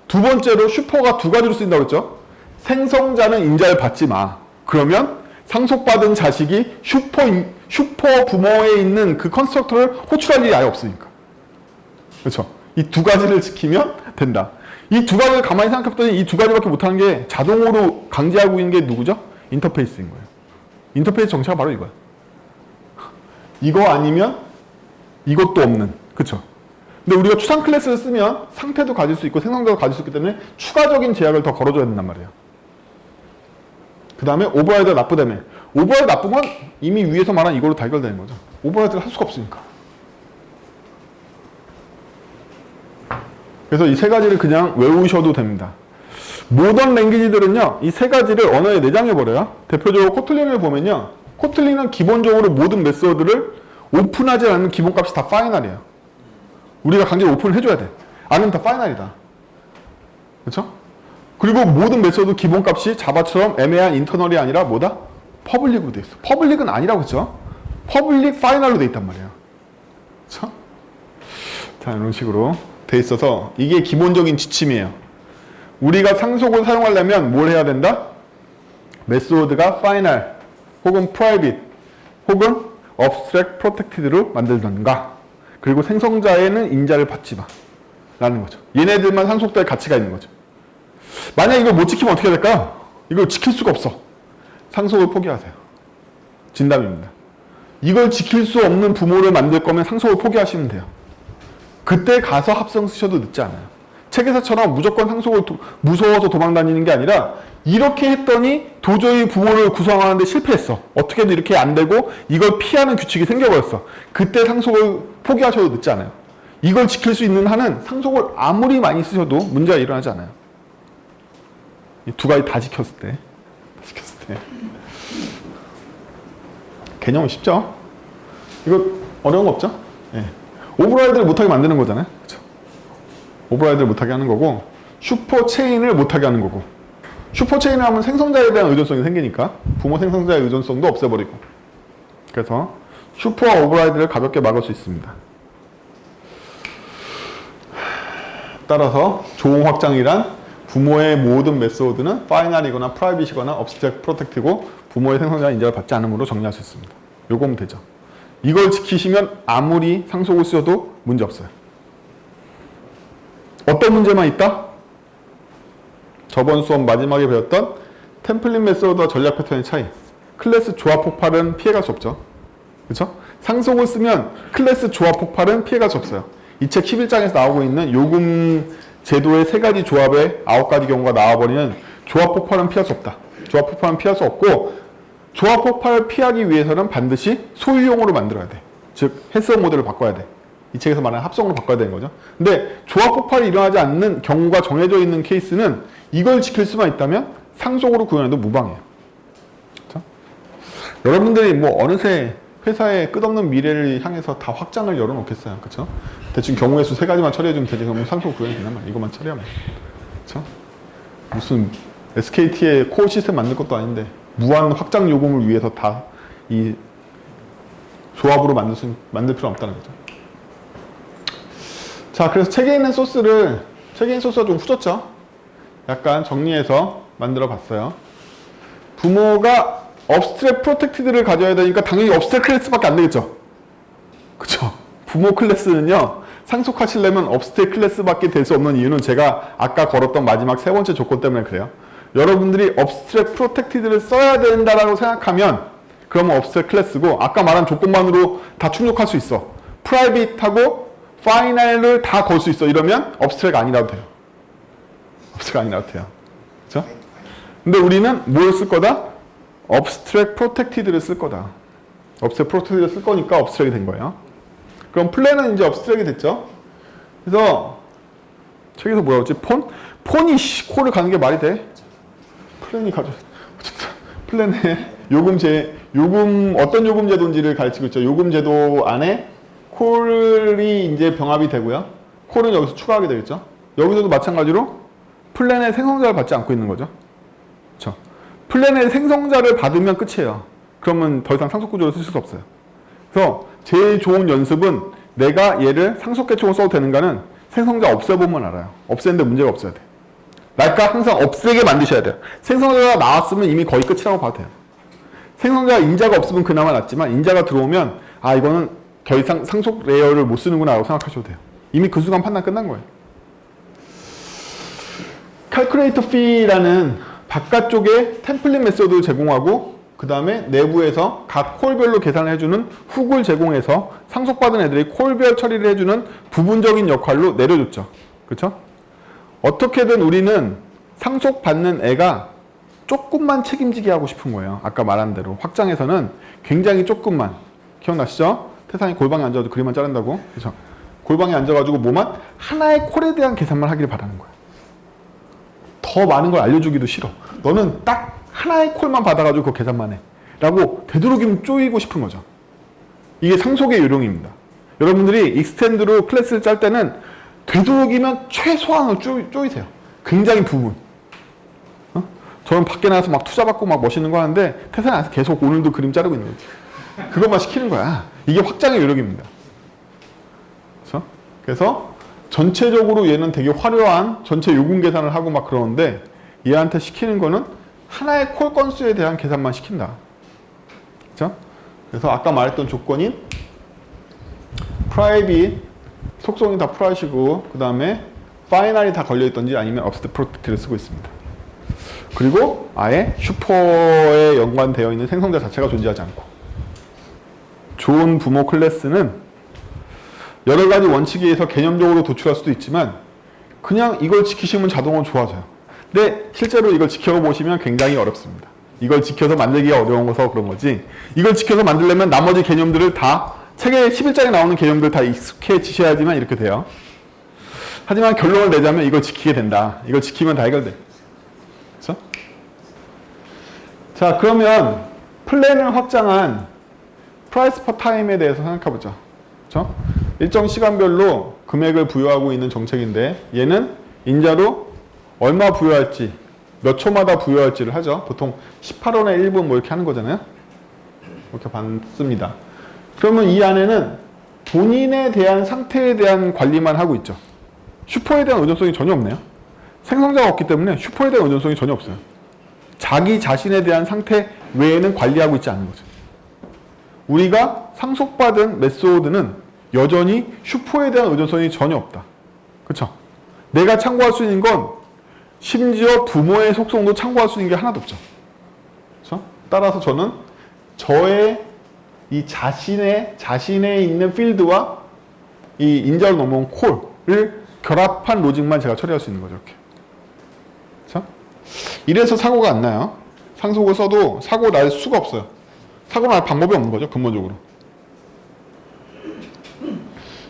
두 번째로 슈퍼가 두 가지로 쓰인다고 했죠. 생성자는 인자를 받지 마. 그러면 상속받은 자식이 슈퍼 부모에 있는 그 컨스트럭터를 호출할 일이 아예 없으니까. 그렇죠? 이 두 가지를 지키면 된다. 이 두 가지를 가만히 생각해봤더니 이 두 가지밖에 못하는 게 자동으로 강제하고 있는 게 누구죠? 인터페이스인 거예요. 인터페이스 정체가 바로 이거야. 이거 아니면 이것도 없는. 그쵸? 근데 우리가 추상 클래스를 쓰면 상태도 가질 수 있고 생성자도 가질 수 있기 때문에 추가적인 제약을 더 걸어줘야 된단 말이에요. 그 다음에 오버라이드가 나쁘다며. 오버라이드 나쁜 건 이미 위에서 말한 이걸로 다 해결되는 거죠. 오버라이드를 할 수가 없으니까. 그래서 이 세 가지를 그냥 외우셔도 됩니다. 모던 랭귀지들은요, 이 세 가지를 언어에 내장해버려요. 대표적으로 코틀린을 보면요, 코틀린은 기본적으로 모든 메소드를 오픈하지 않는 기본값이 다 파이널이에요. 우리가 강제로 오픈을 해줘야 돼. 아니면 다 파이널이다. 그렇죠? 그리고 모든 메소드 기본값이 자바처럼 애매한 인터널이 아니라 뭐다? 퍼블릭으로 돼 있어. 퍼블릭은 아니라고 그죠? 퍼블릭 파이널로 돼 있단 말이에요. 그쵸? 자, 이런 식으로 돼 있어서 이게 기본적인 지침이에요. 우리가 상속을 사용하려면 뭘 해야 된다? 메소드가 파이널 혹은 프라이빗 혹은 abstract protected로 만들던가, 그리고 생성자에는 인자를 받지 마 라는 거죠. 얘네들만 상속될 가치가 있는 거죠. 만약 이걸 못 지키면 어떻게 될까요? 이걸 지킬 수가 없어. 상속을 포기하세요. 진담입니다. 이걸 지킬 수 없는 부모를 만들 거면 상속을 포기하시면 돼요. 그때 가서 합성 쓰셔도 늦지 않아요. 책에서처럼 무조건 상속을 무서워서 도망 다니는 게 아니라, 이렇게 했더니 도저히 부모를 구성하는데 실패했어. 어떻게든 이렇게 안 되고 이걸 피하는 규칙이 생겨버렸어. 그때 상속을 포기하셔도 늦지 않아요. 이걸 지킬 수 있는 한은 상속을 아무리 많이 쓰셔도 문제가 일어나지 않아요. 이 두 가지 다 지켰을 때. 개념은 쉽죠? 이거 어려운 거 없죠? 예. 오버라이드를 못하게 만드는 거잖아요. 그쵸? 오버라이드를 못하게 하는 거고, 슈퍼 체인을 못하게 하는 거고. 슈퍼 체인을 하면 생성자에 대한 의존성이 생기니까 부모 생성자의 의존성도 없애버리고. 그래서 슈퍼 오버라이드를 가볍게 막을 수 있습니다. 따라서 조홍 확장이란 부모의 모든 메소드는 파이널이거나 프라이빗이거나 abstract protected고 부모의 생성자의 인자를 받지 않으므로 정리할 수 있습니다. 요거면 되죠. 이걸 지키시면 아무리 상속을 쓰셔도 문제 없어요. 어떤 문제만 있다? 저번 수업 마지막에 배웠던 템플릿 메소드와 전략 패턴의 차이. 클래스 조합 폭발은 피해갈 수 없죠. 그렇죠? 상속을 쓰면 클래스 조합 폭발은 피해갈 수 없어요. 이 책 11장에서 나오고 있는 요금 제도의 3가지 조합의 9가지 경우가 나와버리는 조합 폭발은 피할 수 없다. 조합 폭발은 피할 수 없고, 조합 폭발을 피하기 위해서는 반드시 소유용으로 만들어야 돼. 즉 해석 모델을 바꿔야 돼. 이 책에서 말하는 합성으로 바꿔야 되는 거죠. 근데 조합 폭발이 일어나지 않는 경우가 정해져 있는 케이스는 이걸 지킬 수만 있다면 상속으로 구현해도 무방해요. 그렇죠? 여러분들이 뭐 어느새 회사의 끝없는 미래를 향해서 다 확장을 열어놓겠어요. 그렇죠? 대충 경우의 수 3가지만 처리해주면 되지. 그러면 상속 구현이 되는 말이야. 이것만 처리하면. 그렇죠? 무슨 SKT의 코어 시스템 만들 것도 아닌데 무한 확장 요금을 위해서 다 이 조합으로 만들 필요 없다는 거죠. 자, 그래서 책에 있는 소스가 좀 후졌죠? 약간 정리해서 만들어 봤어요. 부모가 abstract protected를 가져야 되니까 당연히 abstract 클래스밖에 안 되겠죠? 그쵸? 부모 클래스는요, 상속하시려면 abstract 클래스밖에 될 수 없는 이유는 제가 아까 걸었던 마지막 3번째 조건 때문에 그래요. 여러분들이 abstract protected를 써야 된다라고 생각하면 그러면 abstract 클래스고, 아까 말한 조건만으로 다 충족할 수 있어. private하고 final을 다 걸 수 있어. 이러면 abstract 아니라도 돼요. abstract 아니라도 돼요. 그쵸? 근데 우리는 뭘 쓸 거다? abstract protected를 쓸 거다. abstract protected를 쓸 거니까 abstract이 된 거예요. 그럼 플랜은 이제 abstract이 됐죠? 그래서 책에서 뭐라고 했지? 폰이 콜을 가는 게 말이 돼? 플랜이 가져. 플랜에 요금 어떤 요금 제도인지를 가르치고 있죠. 요금 제도 안에 콜이 이제 병합이 되고요. 콜은 여기서 추가하게 되겠죠. 여기서도 마찬가지로 플랜의 생성자를 받지 않고 있는 거죠. 그렇죠? 플랜의 생성자를 받으면 끝이에요. 그러면 더 이상 상속 구조를 쓰실 수 없어요. 그래서 제일 좋은 연습은 내가 얘를 상속 계통으로 써도 되는가는 생성자 없애보면 알아요. 없애는데 문제가 없어야 돼. 그러니까 항상 없애게 만드셔야 돼요. 생성자가 나왔으면 이미 거의 끝이라고 봐도 돼요. 생성자가 인자가 없으면 그나마 낫지만 인자가 들어오면 아 이거는 더 이상 상속 레이어를 못 쓰는구나 라고 생각하셔도 돼요. 이미 그 순간 판단 끝난 거예요. calculator fee라는 바깥쪽에 템플릿 메소드를 제공하고 그 다음에 내부에서 각 콜별로 계산을 해주는 훅을 제공해서 상속받은 애들이 콜별 처리를 해주는 부분적인 역할로 내려줬죠. 그렇죠? 어떻게든 우리는 상속받는 애가 조금만 책임지게 하고 싶은 거예요. 아까 말한 대로 확장에서는 굉장히 조금만. 기억나시죠? 태산이 골방에 앉아도 그림만 자른다고. 그렇죠? 골방에 앉아가지고 뭐만 하나의 콜에 대한 계산만 하기를 바라는 거야. 더 많은 걸 알려주기도 싫어. 너는 딱 하나의 콜만 받아가지고 그 계산만 해. 라고 되도록이면 쪼이고 싶은 거죠. 이게 상속의 요령입니다. 여러분들이 익스텐드로 클래스를 짤 때는 되도록이면 최소한으로 쪼이세요. 굉장히 부분. 저는 밖에 나가서 막 투자받고 막 멋있는 거 하는데 회사에 나가서 계속 오늘도 그림 자르고 있는 거지. 그것만 시키는 거야. 이게 확장의 요령입니다. 그래서 전체적으로 얘는 되게 화려한 전체 요금 계산을 하고 막 그러는데 얘한테 시키는 거는 하나의 콜 건수에 대한 계산만 시킨다. 그렇죠? 그래서 아까 말했던 조건인 프라이빗 속성이 다 프라이빗이고 그 다음에 파이널이 다 걸려있던지 아니면 업스트 프로텍트를 쓰고 있습니다. 그리고 아예 슈퍼에 연관되어 있는 생성자 자체가 존재하지 않고 좋은 부모 클래스는 여러 가지 원칙에 의해서 개념적으로 도출할 수도 있지만 그냥 이걸 지키시면 자동으로 좋아져요. 근데 실제로 이걸 지켜보시면 굉장히 어렵습니다. 이걸 지켜서 만들기가 어려운 거서 그런 거지 이걸 지켜서 만들려면 나머지 개념들을 다 책에 11장에 나오는 개념들 다 익숙해지셔야지만 이렇게 돼요. 하지만 결론을 내자면 이걸 지키게 된다. 이걸 지키면 다 해결돼. 그렇죠? 자, 그러면 플랜을 확장한 프라이스 퍼 타임에 대해서 생각해보죠. 그렇죠? 일정 시간별로 금액을 부여하고 있는 정책인데 얘는 인자로 얼마 부여할지 몇 초마다 부여할지를 하죠. 보통 18원에 1분 뭐 이렇게 하는 거잖아요. 이렇게 받습니다. 그러면 이 안에는 본인에 대한 상태에 대한 관리만 하고 있죠. 슈퍼에 대한 의존성이 전혀 없네요. 생성자가 없기 때문에 슈퍼에 대한 의존성이 전혀 없어요. 자기 자신에 대한 상태 외에는 관리하고 있지 않은 거죠. 우리가 상속받은 메소드는 여전히 슈퍼에 대한 의존성이 전혀 없다. 그렇죠? 내가 참고할 수 있는 건 심지어 부모의 속성도 참고할 수 있는 게 하나도 없죠. 그렇죠? 따라서 저는 저의 이 자신에 있는 필드와 이 인자로 넘어온 콜을 결합한 로직만 제가 처리할 수 있는 거죠. 이렇게. 그렇죠? 이래서 사고가 안 나요. 상속을 써도 사고 날 수가 없어요. 사고 날 방법이 없는 거죠. 근본적으로.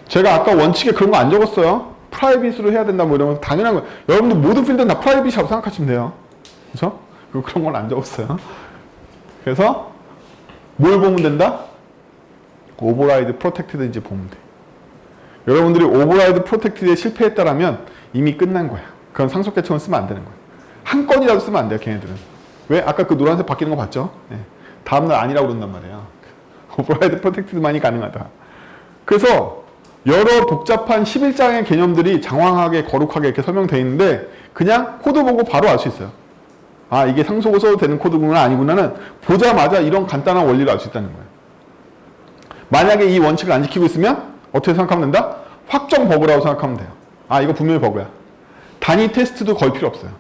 제가 아까 원칙에 그런 거 안 적었어요. 프라이빗으로 해야 된다 뭐 이러면 당연한 거예요. 여러분들 모든 필드는 다 프라이빗이라고 생각하시면 돼요. 그렇죠? 그런 건 안 적었어요. 그래서 뭘 보면 된다? 오버라이드 프로텍티드 이제 보면 돼. 여러분들이 오버라이드 프로텍티드에 실패했다라면 이미 끝난 거야. 그건 상속 계층을 쓰면 안 되는 거야. 한 건이라도 쓰면 안 돼요, 걔네들은. 왜? 아까 그 노란색 바뀌는 거 봤죠? 네. 다음날 아니라고 그런단 말이에요. 오버라이드 프로텍티드만이 가능하다. 그래서 여러 복잡한 11장의 개념들이 장황하게 거룩하게 이렇게 설명되어 있는데 그냥 코드 보고 바로 알 수 있어요. 아, 이게 상속을 써도 되는 코드구나 아니구나는 보자마자 이런 간단한 원리를 알 수 있다는 거예요. 만약에 이 원칙을 안 지키고 있으면 어떻게 생각하면 된다? 확정 버그라고 생각하면 돼요. 아, 이거 분명히 버그야. 단위 테스트도 걸 필요 없어요.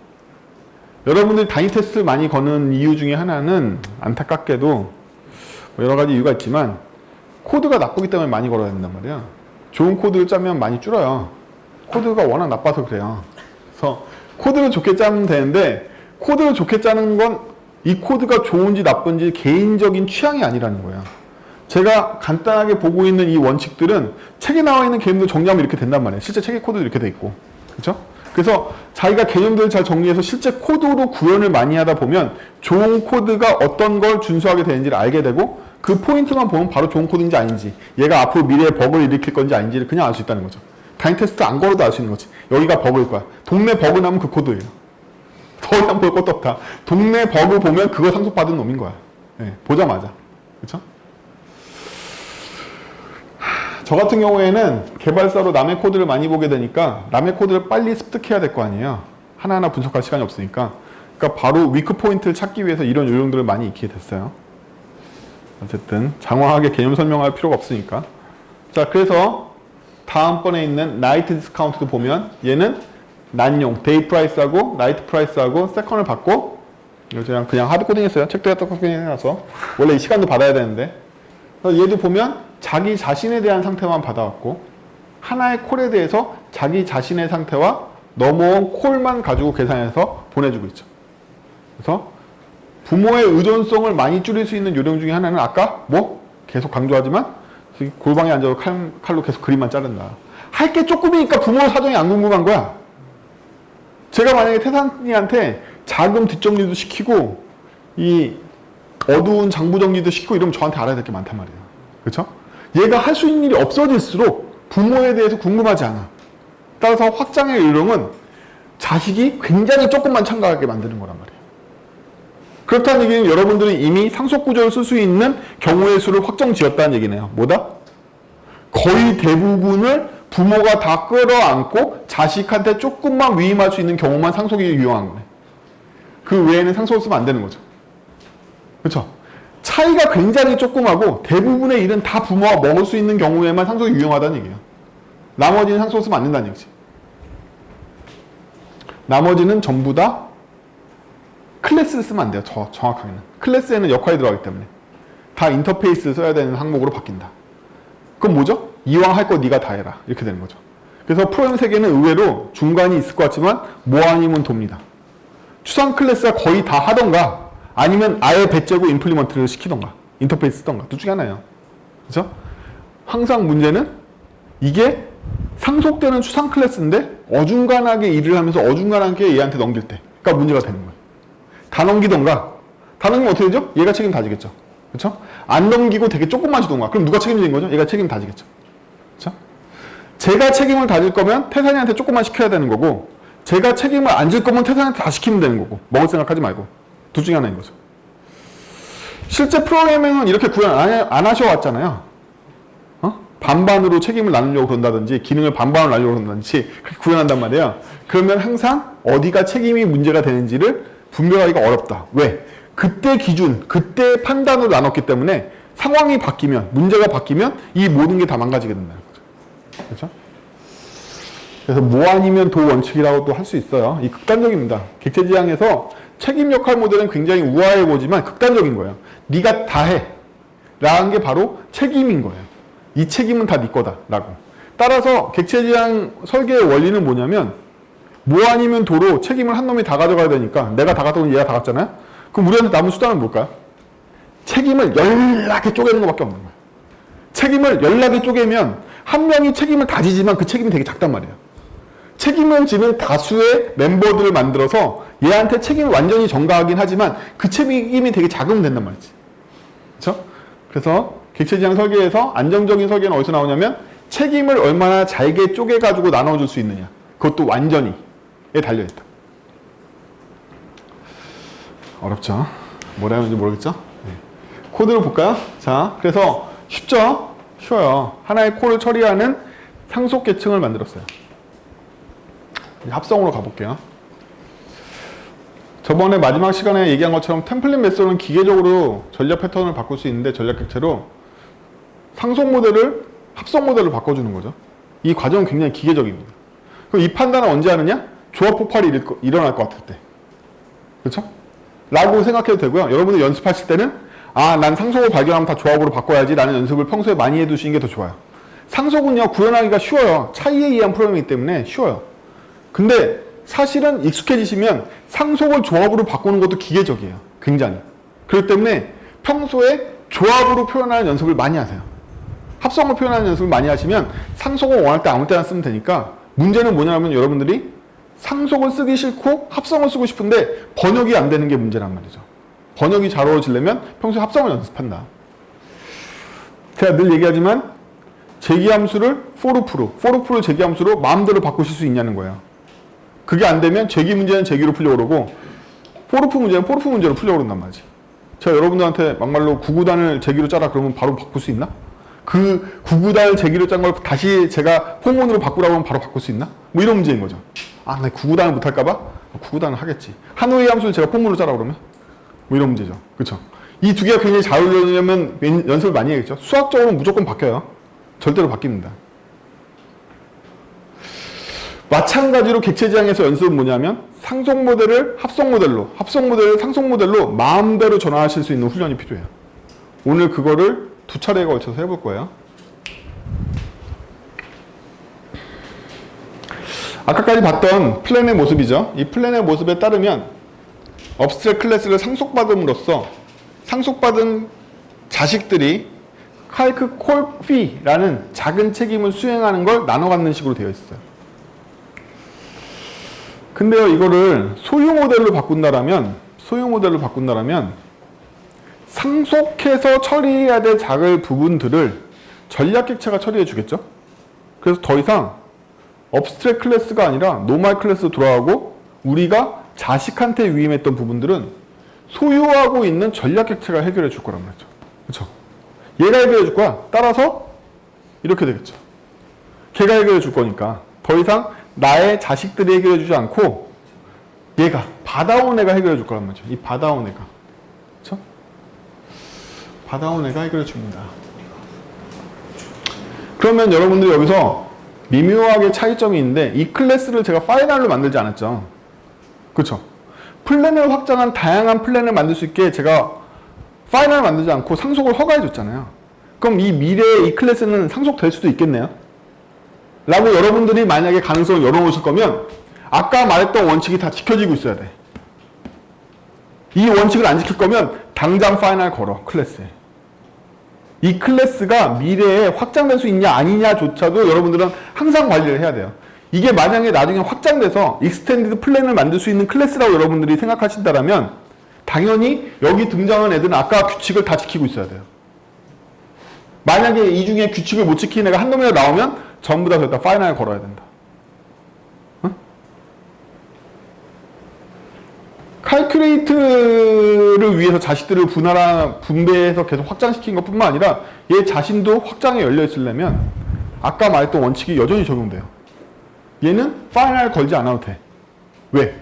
여러분들이 단위 테스트를 많이 거는 이유 중에 하나는 안타깝게도 뭐 여러 가지 이유가 있지만 코드가 나쁘기 때문에 많이 걸어야 된단 말이에요. 좋은 코드를 짜면 많이 줄어요. 코드가 워낙 나빠서 그래요. 그래서 코드를 좋게 짜면 되는데 코드를 좋게 짜는 건 이 코드가 좋은지 나쁜지 개인적인 취향이 아니라는 거예요. 제가 간단하게 보고 있는 이 원칙들은 책에 나와 있는 개념들 정리하면 이렇게 된단 말이에요. 실제 책에 코드도 이렇게 돼 있고. 그렇죠? 그래서 자기가 개념들을 잘 정리해서 실제 코드로 구현을 많이 하다 보면 좋은 코드가 어떤 걸 준수하게 되는지를 알게 되고 그 포인트만 보면 바로 좋은 코드인지 아닌지 얘가 앞으로 미래에 버그를 일으킬 건지 아닌지를 그냥 알 수 있다는 거죠. 단위 테스트 안 걸어도 알 수 있는 거지. 여기가 버그일 거야. 동네 버그 나면 그 코드예요. 더 이상 볼 것도 없다. 동네 버그 보면 그거 상속받은 놈인 거야. 네, 보자마자. 그렇죠? 저 같은 경우에는 개발사로 남의 코드를 많이 보게 되니까 남의 코드를 빨리 습득해야 될 거 아니에요. 하나하나 분석할 시간이 없으니까. 그러니까 바로 위크 포인트를 찾기 위해서 이런 요령들을 많이 익히게 됐어요. 어쨌든 장황하게 개념 설명할 필요가 없으니까. 자, 그래서 다음번에 있는 나이트 디스카운트도 보면 얘는 난용, 데이 프라이스하고 나이트 프라이스하고 세컨을 받고 이거 그냥 하드 코딩 했어요. 책도 하드 코딩 해놔서 원래 이 시간도 받아야 되는데 그래서 얘도 보면 자기 자신에 대한 상태만 받아왔고 하나의 콜에 대해서 자기 자신의 상태와 넘어온 콜만 가지고 계산해서 보내주고 있죠. 그래서 부모의 의존성을 많이 줄일 수 있는 요령 중에 하나는 아까 뭐 계속 강조하지만 골방에 앉아서 칼로 계속 그림만 자른다. 할 게 조금이니까 부모 사정이 안 궁금한 거야. 제가 만약에 태산이한테 자금 뒷정리도 시키고 이 어두운 장부 정리도 시키고 이러면 저한테 알아야 될 게 많단 말이에요. 그렇죠? 얘가 할 수 있는 일이 없어질수록 부모에 대해서 궁금하지 않아. 따라서 확장의 요령은 자식이 굉장히 조금만 참가하게 만드는 거란 말이에요. 그렇다는 얘기는 여러분들이 이미 상속 구조를 쓸 수 있는 경우의 수를 확정 지었다는 얘기네요. 뭐다? 거의 대부분을 부모가 다 끌어안고 자식한테 조금만 위임할 수 있는 경우만 상속이 유용한 거네. 그 외에는 상속을 쓰면 안 되는 거죠. 그렇죠? 차이가 굉장히 조그마고 대부분의 일은 다 부모가 먹을 수 있는 경우에만 상속이 유용하다는 얘기예요. 나머지는 상속을 쓰면 안 된다는 얘기지. 나머지는 전부 다 클래스를 쓰면 안 돼요. 정확하게는. 클래스에는 역할이 들어가기 때문에. 다 인터페이스 써야 되는 항목으로 바뀐다. 그건 뭐죠? 이왕 할 거 네가 다 해라. 이렇게 되는 거죠. 그래서 프로그램 세계는 의외로 중간이 있을 것 같지만 뭐 아니면 돕니다. 추상 클래스가 거의 다 하던가 아니면 아예 배째고 임플리먼트를 시키던가 인터페이스 쓰던가 둘 중에 하나예요. 그렇죠? 항상 문제는 이게 상속되는 추상 클래스인데 어중간하게 일을 하면서 어중간하게 얘한테 넘길 때 그러니까 문제가 되는 거예요. 다 넘기던가 다 넘기면 어떻게 되죠? 얘가 책임 다 지겠죠. 그렇죠? 안 넘기고 되게 조금만 주던가 그럼 누가 책임진 거죠? 얘가 책임 다 지겠죠. 그렇죠? 제가 책임을 다 질 거면 태산이한테 조금만 시켜야 되는 거고 제가 책임을 안 질 거면 태산이한테 다 시키면 되는 거고 먹을 생각하지 말고 둘 중에 하나인 거죠. 실제 프로그래밍은 이렇게 구현 안 하셔왔잖아요. 반반으로 책임을 나누려고 그런다든지 기능을 반반으로 나누려고 그런다든지 그렇게 구현한단 말이에요. 그러면 항상 어디가 책임이 문제가 되는지를 분별하기가 어렵다. 왜? 그때 기준, 그때 판단으로 나눴기 때문에 상황이 바뀌면, 문제가 바뀌면 이 모든 게 다 망가지게 된다는 거죠. 그렇죠? 그래서 뭐 아니면 도 원칙이라고 또 할 수 있어요. 이 극단적입니다. 객체지향에서 책임 역할 모델은 굉장히 우아해 보지만 극단적인 거예요. 네가 다 해. 라는 게 바로 책임인 거예요. 이 책임은 다 네 거다. 라고. 따라서 객체지향 설계의 원리는 뭐냐면 뭐 아니면 도로 책임을 한 놈이 다 가져가야 되니까 내가 다 갔다 오면 얘가 다 갔잖아요. 그럼 우리한테 남은 수단은 뭘까요? 책임을 연락에 쪼개는 것밖에 없는 거예요. 책임을 연락에 쪼개면 한 명이 책임을 다 지지만 그 책임이 되게 작단 말이에요. 책임을 지는 다수의 멤버들을 만들어서 얘한테 책임을 완전히 전가하긴 하지만 그 책임이 되게 작으면 된단 말이지. 그렇죠? 그래서 객체지향 설계에서 안정적인 설계는 어디서 나오냐면 책임을 얼마나 잘게 쪼개가지고 나눠줄 수 있느냐. 그것도 완전히에 달려있다. 어렵죠? 뭐라 하는지 모르겠죠? 네. 코드를 볼까요? 자, 그래서 쉽죠? 쉬워요. 하나의 콜을 처리하는 상속 계층을 만들었어요. 합성으로 가볼게요. 저번에 마지막 시간에 얘기한 것처럼 템플릿 메소드는 기계적으로 전략 패턴을 바꿀 수 있는데 전략 객체로 상속 모델을 합성 모델로 바꿔주는 거죠. 이 과정은 굉장히 기계적입니다. 그럼 이 판단은 언제 하느냐? 조합 폭발이 일어날 것 같을 때. 그렇죠? 라고 생각해도 되고요. 여러분들 연습하실 때는 난 상속을 발견하면 다 조합으로 바꿔야지 라는 연습을 평소에 많이 해두시는 게 더 좋아요. 상속은요 구현하기가 쉬워요. 차이에 의한 프로그램이기 때문에 쉬워요. 근데 사실은 익숙해지시면 상속을 조합으로 바꾸는 것도 기계적이에요. 굉장히. 그렇기 때문에 평소에 조합으로 표현하는 연습을 많이 하세요. 합성을 표현하는 연습을 많이 하시면 상속을 원할 때 아무 때나 쓰면 되니까 문제는 뭐냐면 여러분들이 상속을 쓰기 싫고 합성을 쓰고 싶은데 번역이 안 되는 게 문제란 말이죠. 번역이 잘 어우러지려면 평소에 합성을 연습한다. 제가 늘 얘기하지만 제기함수를 for로프를 제기함수로 마음대로 바꾸실 수 있냐는 거예요. 그게 안 되면 제기 문제는 제기로 풀려고 그러고 for로프 문제는 for로프 문제로 풀려고 그런단 말이지. 제가 여러분들한테 막말로 9구단을 제기로 짜라 그러면 바로 바꿀 수 있나? 그 9구단을 제기로 짠 걸 다시 제가 포문으로 바꾸라고 하면 바로 바꿀 수 있나? 뭐 이런 문제인 거죠. 나 9구단을 못할까봐? 9구단을 하겠지. 한우의 함수를 제가 포문으로 짜라 그러면? 뭐 이런 문제죠. 그쵸? 이 두 개가 굉장히 잘 어울리려면 연습을 많이 해야겠죠. 수학적으로는 무조건 바뀌어요. 절대로 바뀝니다. 마찬가지로 객체지향에서 연습은 뭐냐면 상속 모델을 합성 모델로, 합성 모델을 상속 모델로 마음대로 전환하실 수 있는 훈련이 필요해요. 오늘 그거를 2차례에 걸쳐서 해볼 거예요. 아까까지 봤던 플랜의 모습이죠. 이 플랜의 모습에 따르면 업스트랙 클래스를 상속받음으로써 상속받은 자식들이 칼크 콜피라는 작은 책임을 수행하는 걸 나눠 갖는 식으로 되어 있어요. 근데요, 이거를 소유 모델로 바꾼다라면 상속해서 처리해야 될 작은 부분들을 전략 객체가 처리해 주겠죠? 그래서 더 이상 업스트랙 클래스가 아니라 노멀 클래스로 돌아가고 우리가 자식한테 위임했던 부분들은 소유하고 있는 전략 객체가 해결해 줄 거란 말이죠. 그렇죠? 얘가 해결해 줄 거야. 따라서 이렇게 되겠죠. 걔가 해결해 줄 거니까 더 이상 나의 자식들이 해결해 주지 않고 얘가 받아온 애가 해결해 줄 거란 말이죠. 이 받아온 애가. 그렇죠? 받아온 애가 해결해 줍니다. 그러면 여러분들이 여기서 미묘하게 차이점이 있는데 이 클래스를 제가 파이널로 만들지 않았죠. 그렇죠? 플랜을 확장한 다양한 플랜을 만들 수 있게 제가 파이널을 만들지 않고 상속을 허가해 줬잖아요. 그럼 이 미래의 이 클래스는 상속될 수도 있겠네요. 라고 여러분들이 만약에 가능성을 열어놓으실 거면 아까 말했던 원칙이 다 지켜지고 있어야 돼. 이 원칙을 안 지킬 거면 당장 파이널 걸어, 클래스에. 이 클래스가 미래에 확장될 수 있냐 아니냐조차도 여러분들은 항상 관리를 해야 돼요. 이게 만약에 나중에 확장돼서 익스텐디드 플랜을 만들 수 있는 클래스라고 여러분들이 생각하신다면 당연히 여기 등장한 애들은 아까 규칙을 다 지키고 있어야 돼요. 만약에 이 중에 규칙을 못 지키는 애가 한 놈이라도 나오면 전부 다 거기다 파이널 걸어야 된다. 응? 칼큘레이트를 위해서 자식들을 분배해서 계속 확장시킨 것 뿐만 아니라 얘 자신도 확장에 열려 있으려면 아까 말했던 원칙이 여전히 적용돼요. 얘는 파이널 걸지 않아도 돼. 왜?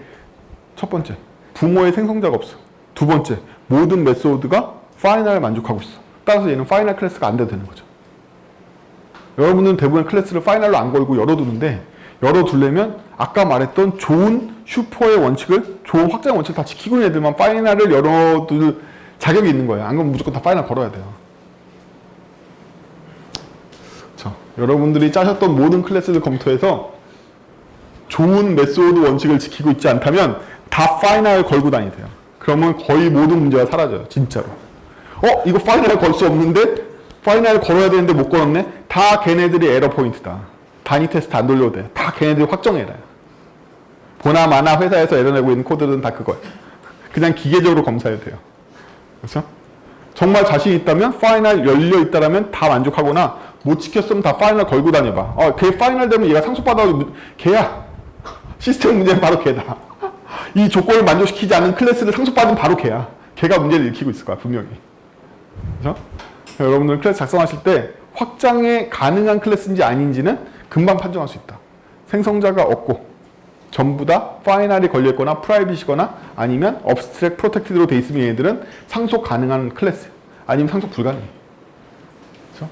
첫 번째, 부모의 생성자가 없어. 두 번째, 모든 메소드가 파이널을 만족하고 있어. 따라서 얘는 파이널 클래스가 안 돼도 되는 거죠. 여러분들은 대부분 클래스를 파이널로 안 걸고 열어두는데 열어두려면 아까 말했던 좋은 슈퍼의 원칙을, 좋은 확장 원칙을 다 지키고 있는 애들만 파이널을 열어둘 자격이 있는 거예요. 안 그러면 무조건 다 파이널 걸어야 돼요. 그렇죠? 여러분들이 짜셨던 모든 클래스를 검토해서 좋은 메소드 원칙을 지키고 있지 않다면 다 파이널 걸고 다니야 돼요. 그러면 거의 모든 문제가 사라져요. 진짜로. 이거 파이널 걸 수 없는데? 파이널 걸어야 되는데 못 걸었네? 다 걔네들이 에러 포인트다. 단위 테스트 안 돌려도 돼. 다 걔네들이 확정 에러야. 보나 마나 회사에서 에러 내고 있는 코드는 다 그거예요. 그냥 기계적으로 검사해도 돼요. 그렇죠? 정말 자신 있다면 파이널 열려 있다라면 다 만족하거나 못 지켰으면 다 파이널 걸고 다녀봐. 걔 파이널 되면 얘가 상속받아도 걔야. 시스템 문제는 바로 걔다. 이 조건을 만족시키지 않은 클래스를 상속받으면 바로 걔야. 걔가 문제를 일으키고 있을 거야, 분명히. 그렇죠? 여러분들 클래스 작성하실 때 확장에 가능한 클래스인지 아닌지는 금방 판정할 수 있다. 생성자가 없고 전부 다 파이널이 걸려있거나 프라이빗이거나 아니면 업스트랙 프로텍티드로 돼 있으면 얘들은 상속 가능한 클래스 아니면 상속 불가능해. 그렇죠?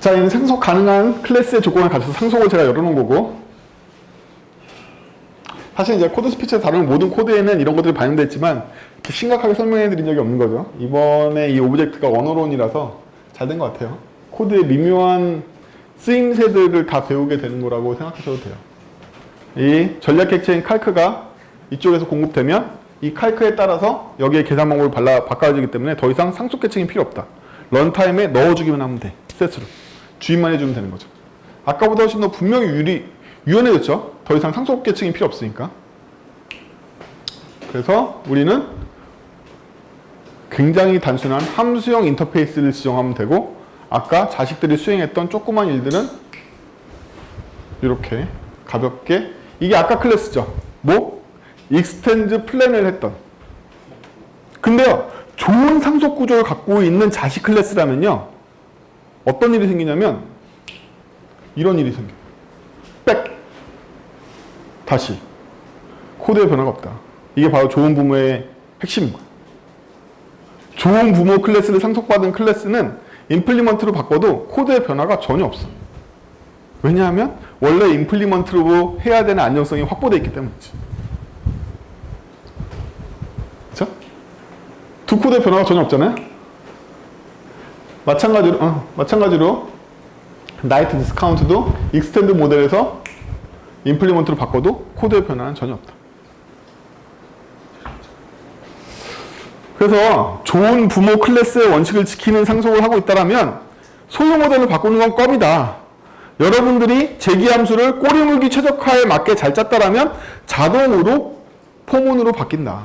자, 얘는 상속 가능한 클래스의 조건을 가져서 상속을 제가 열어놓은 거고, 사실 이제 코드 스피치에 다루는 모든 코드에는 이런 것들이 반영되어 있지만 심각하게 설명해 드린 적이 없는 거죠. 이번에 이 오브젝트가 원어론이라서 잘 된 것 같아요. 코드의 미묘한 쓰임새들을 다 배우게 되는 거라고 생각하셔도 돼요. 이 전략 객체인 칼크가 이쪽에서 공급되면 이 칼크에 따라서 여기에 계산 방법을 바꿔주기 때문에 더 이상 상속 계층이 필요 없다. 런타임에 넣어주기만 하면 돼. 셋으로. 주입만 해주면 되는 거죠. 아까보다 훨씬 더 분명히 유연해졌죠. 더 이상 상속 계층이 필요 없으니까. 그래서 우리는 굉장히 단순한 함수형 인터페이스를 지정하면 되고, 아까 자식들이 수행했던 조그만 일들은 이렇게 가볍게, 이게 아까 클래스죠. 뭐? 익스텐드 플랜을 했던. 근데요, 좋은 상속 구조를 갖고 있는 자식 클래스라면요, 어떤 일이 생기냐면 이런 일이 생겨요. 백! 다시. 코드에 변화가 없다. 이게 바로 좋은 부모의 핵심인 거예요. 좋은 부모 클래스를 상속받은 클래스는 임플리먼트로 바꿔도 코드의 변화가 전혀 없어. 왜냐하면 원래 임플리먼트로 해야 되는 안정성이 확보되어 있기 때문이지. 그렇죠? 두 코드의 변화가 전혀 없잖아요. 마찬가지로 나이트 디스카운트도 익스텐드 모델에서 임플리먼트로 바꿔도 코드의 변화는 전혀 없다. 그래서 좋은 부모 클래스의 원칙을 지키는 상속을 하고 있다면 소유 모델을 바꾸는 건 껌이다. 여러분들이 제기함수를 꼬리물기 최적화에 맞게 잘 짰다라면 자동으로 포문으로 바뀐다.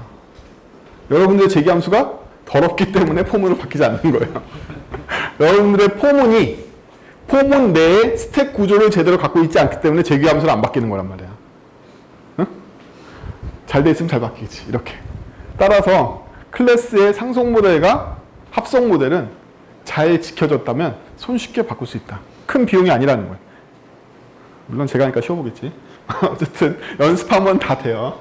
여러분들의 제기함수가 더럽기 때문에 포문으로 바뀌지 않는 거예요. 여러분들의 포문 내에 스택 구조를 제대로 갖고 있지 않기 때문에 제기함수는 안 바뀌는 거란 말이야. 응? 잘 돼 있으면 잘 바뀌겠지. 이렇게. 따라서 클래스의 상속 모델과 합성 모델은 잘 지켜졌다면 손쉽게 바꿀 수 있다. 큰 비용이 아니라는 거예요. 물론 제가 하니까 쉬워 보겠지. 어쨌든 연습하면 다 돼요.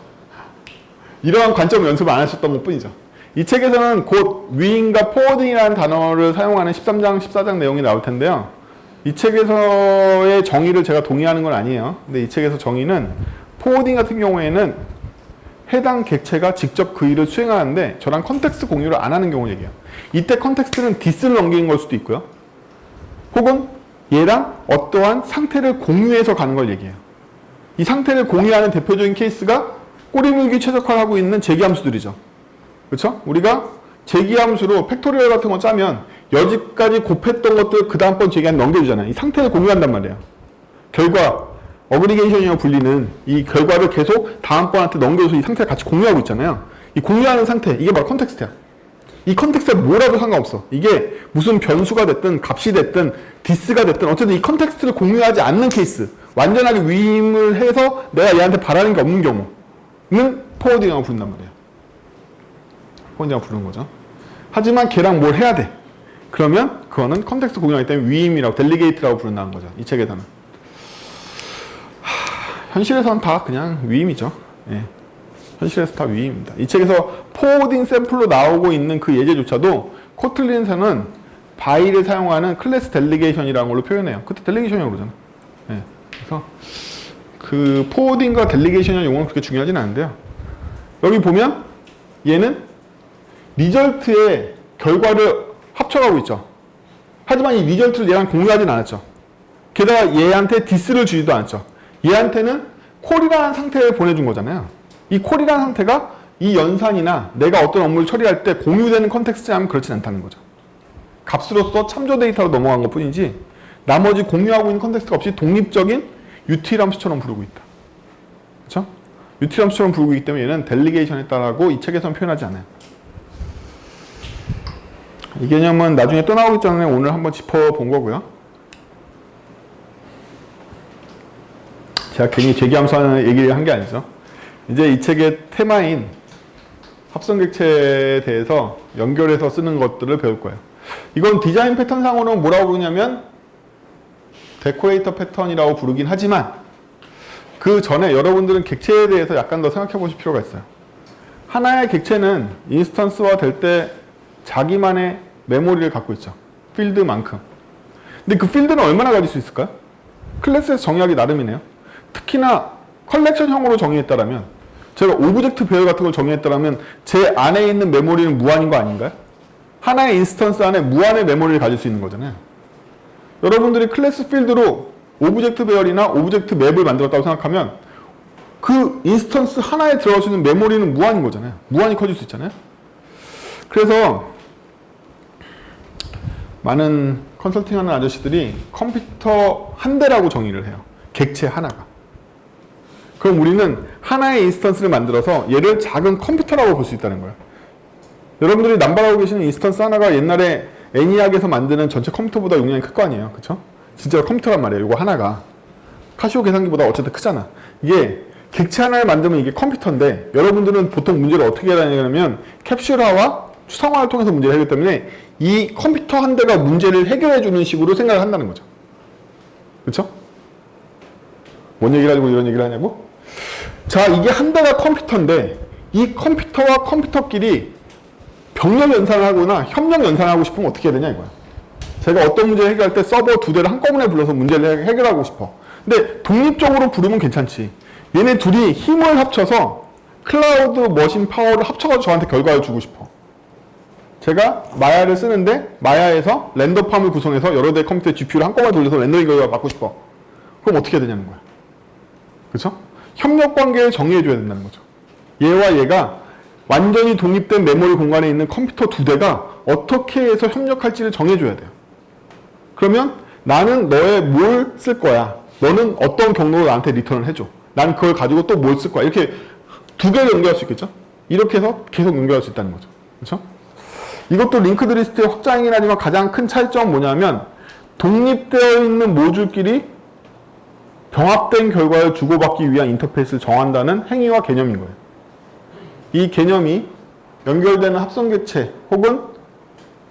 이러한 관점 연습을 안 하셨던 것 뿐이죠. 이 책에서는 곧 위인과 포워딩이라는 단어를 사용하는 13장, 14장 내용이 나올 텐데요. 이 책에서의 정의를 제가 동의하는 건 아니에요. 근데 이 책에서 정의는 포워딩 같은 경우에는 해당 객체가 직접 그 일을 수행하는데 저랑 컨텍스트 공유를 안 하는 경우를 얘기해요. 이때 컨텍스트는 디스를 넘기는 걸 수도 있고요. 혹은 얘랑 어떠한 상태를 공유해서 가는 걸 얘기해요. 이 상태를 공유하는 대표적인 케이스가 꼬리물기 최적화를 하고 있는 제기함수들이죠. 그렇죠? 우리가 제기함수로 팩토리얼 같은 거 짜면 여지까지 곱했던 것들 그 다음번 제기함 넘겨주잖아요. 이 상태를 공유한단 말이에요. 결과 어그리게이션이라고 불리는 이 결과를 계속 다음번한테 넘겨줘서 이 상태를 같이 공유하고 있잖아요. 이 공유하는 상태, 이게 바로 컨텍스트야. 이 컨텍스트가 뭐라도 상관없어. 이게 무슨 변수가 됐든 값이 됐든 디스가 됐든 어쨌든 이 컨텍스트를 공유하지 않는 케이스, 완전하게 위임을 해서 내가 얘한테 바라는 게 없는 경우는 포워딩이라고 부른단 말이에요. 포워딩이라고 부르는 거죠. 하지만 걔랑 뭘 해야 돼. 그러면 그거는 컨텍스트 공유하기 때문에 위임이라고, 델리게이트라고 부른다는 거죠. 이 책에서는. 현실에서는 다 그냥 위임이죠. 예. 현실에서 다 위임입니다. 이 책에서 포워딩 샘플로 나오고 있는 그 예제조차도 코틀린에서는 바이를 사용하는 클래스 델리게이션이라는 걸로 표현해요. 그때 델리게이션이라고 그러잖아. 예. 그래서 그 포워딩과 델리게이션의 용어는 그렇게 중요하진 않은데요. 여기 보면 얘는 리절트의 결과를 합쳐가고 있죠. 하지만 이 리절트를 얘랑 공유하진 않았죠. 게다가 얘한테 디스를 주지도 않았죠. 얘한테는 콜이라는 상태를 보내준 거잖아요. 이 콜이라는 상태가 이 연산이나 내가 어떤 업무를 처리할 때 공유되는 컨텍스트라면 그렇진 않다는 거죠. 값으로서 참조 데이터로 넘어간 것 뿐이지 나머지 공유하고 있는 컨텍스트가 없이 독립적인 유틸함수처럼 부르고 있다. 그렇죠? 유틸함수처럼 부르고 있기 때문에 얘는 델리게이션에 따라고 이 책에서는 표현하지 않아요. 이 개념은 나중에 또 나오기 전에 오늘 한번 짚어본 거고요. 제가 괜히 제기함수하는 얘기를 한 게 아니죠. 이제 이 책의 테마인 합성객체에 대해서 연결해서 쓰는 것들을 배울 거예요. 이건 디자인 패턴상으로는 뭐라고 부르냐면 데코레이터 패턴이라고 부르긴 하지만 그 전에 여러분들은 객체에 대해서 약간 더 생각해 보실 필요가 있어요. 하나의 객체는 인스턴스화 될 때 자기만의 메모리를 갖고 있죠. 필드만큼. 근데 그 필드는 얼마나 가질 수 있을까요? 클래스에서 정의하기 나름이네요. 특히나 컬렉션형으로 정의했다라면 제가 오브젝트 배열 같은 걸 정의했다라면 제 안에 있는 메모리는 무한인 거 아닌가요? 하나의 인스턴스 안에 무한의 메모리를 가질 수 있는 거잖아요. 여러분들이 클래스 필드로 오브젝트 배열이나 오브젝트 맵을 만들었다고 생각하면 그 인스턴스 하나에 들어갈 수 있는 메모리는 무한인 거잖아요. 무한히 커질 수 있잖아요. 그래서 많은 컨설팅하는 아저씨들이 컴퓨터 한 대라고 정의를 해요. 객체 하나가. 그럼 우리는 하나의 인스턴스를 만들어서 얘를 작은 컴퓨터라고 볼 수 있다는 거예요. 여러분들이 남발하고 계시는 인스턴스 하나가 옛날에 애니악에서 만드는 전체 컴퓨터보다 용량이 클 거 아니에요. 그쵸? 진짜 컴퓨터란 말이에요. 이거 하나가. 카시오 계산기보다 어쨌든 크잖아. 이게 객체 하나를 만들면 이게 컴퓨터인데 여러분들은 보통 문제를 어떻게 해야되냐면 캡슐화와 추상화를 통해서 문제를 해결하기 때문에 이 컴퓨터 한 대가 문제를 해결해 주는 식으로 생각을 한다는 거죠. 그쵸? 뭔 얘기를 하고 이런 얘기를 하냐고? 자, 이게 한 대가 컴퓨터인데 이 컴퓨터와 컴퓨터끼리 병렬 연산을 하거나 협력 연산을 하고 싶으면 어떻게 해야 되냐 이거야. 제가 어떤 문제를 해결할 때 서버 두 대를 한꺼번에 불러서 문제를 해결하고 싶어. 근데 독립적으로 부르면 괜찮지. 얘네 둘이 힘을 합쳐서 클라우드 머신 파워를 합쳐가지고 저한테 결과를 주고 싶어. 제가 마야를 쓰는데 마야에서 렌더팜을 구성해서 여러 대의 컴퓨터 GPU를 한꺼번에 돌려서 렌더링 결과를 받고 싶어. 그럼 어떻게 해야 되냐는 거야. 그렇죠? 협력 관계를 정의해 줘야 된다는 거죠. 얘와 얘가 완전히 독립된 메모리 공간에 있는 컴퓨터 두 대가 어떻게 해서 협력할지를 정해줘야 돼요. 그러면 나는 너의 뭘 쓸 거야. 너는 어떤 경로로 나한테 리턴을 해줘. 난 그걸 가지고 또 뭘 쓸 거야. 이렇게 두 개를 연결할 수 있겠죠? 이렇게 해서 계속 연결할 수 있다는 거죠. 그렇죠? 이것도 링크드 리스트의 확장이긴 하지만 가장 큰 차이점은 뭐냐면 독립되어 있는 모듈끼리 병합된 결과를 주고받기 위한 인터페이스를 정한다는 행위와 개념인 거예요. 이 개념이 연결되는 합성 객체 혹은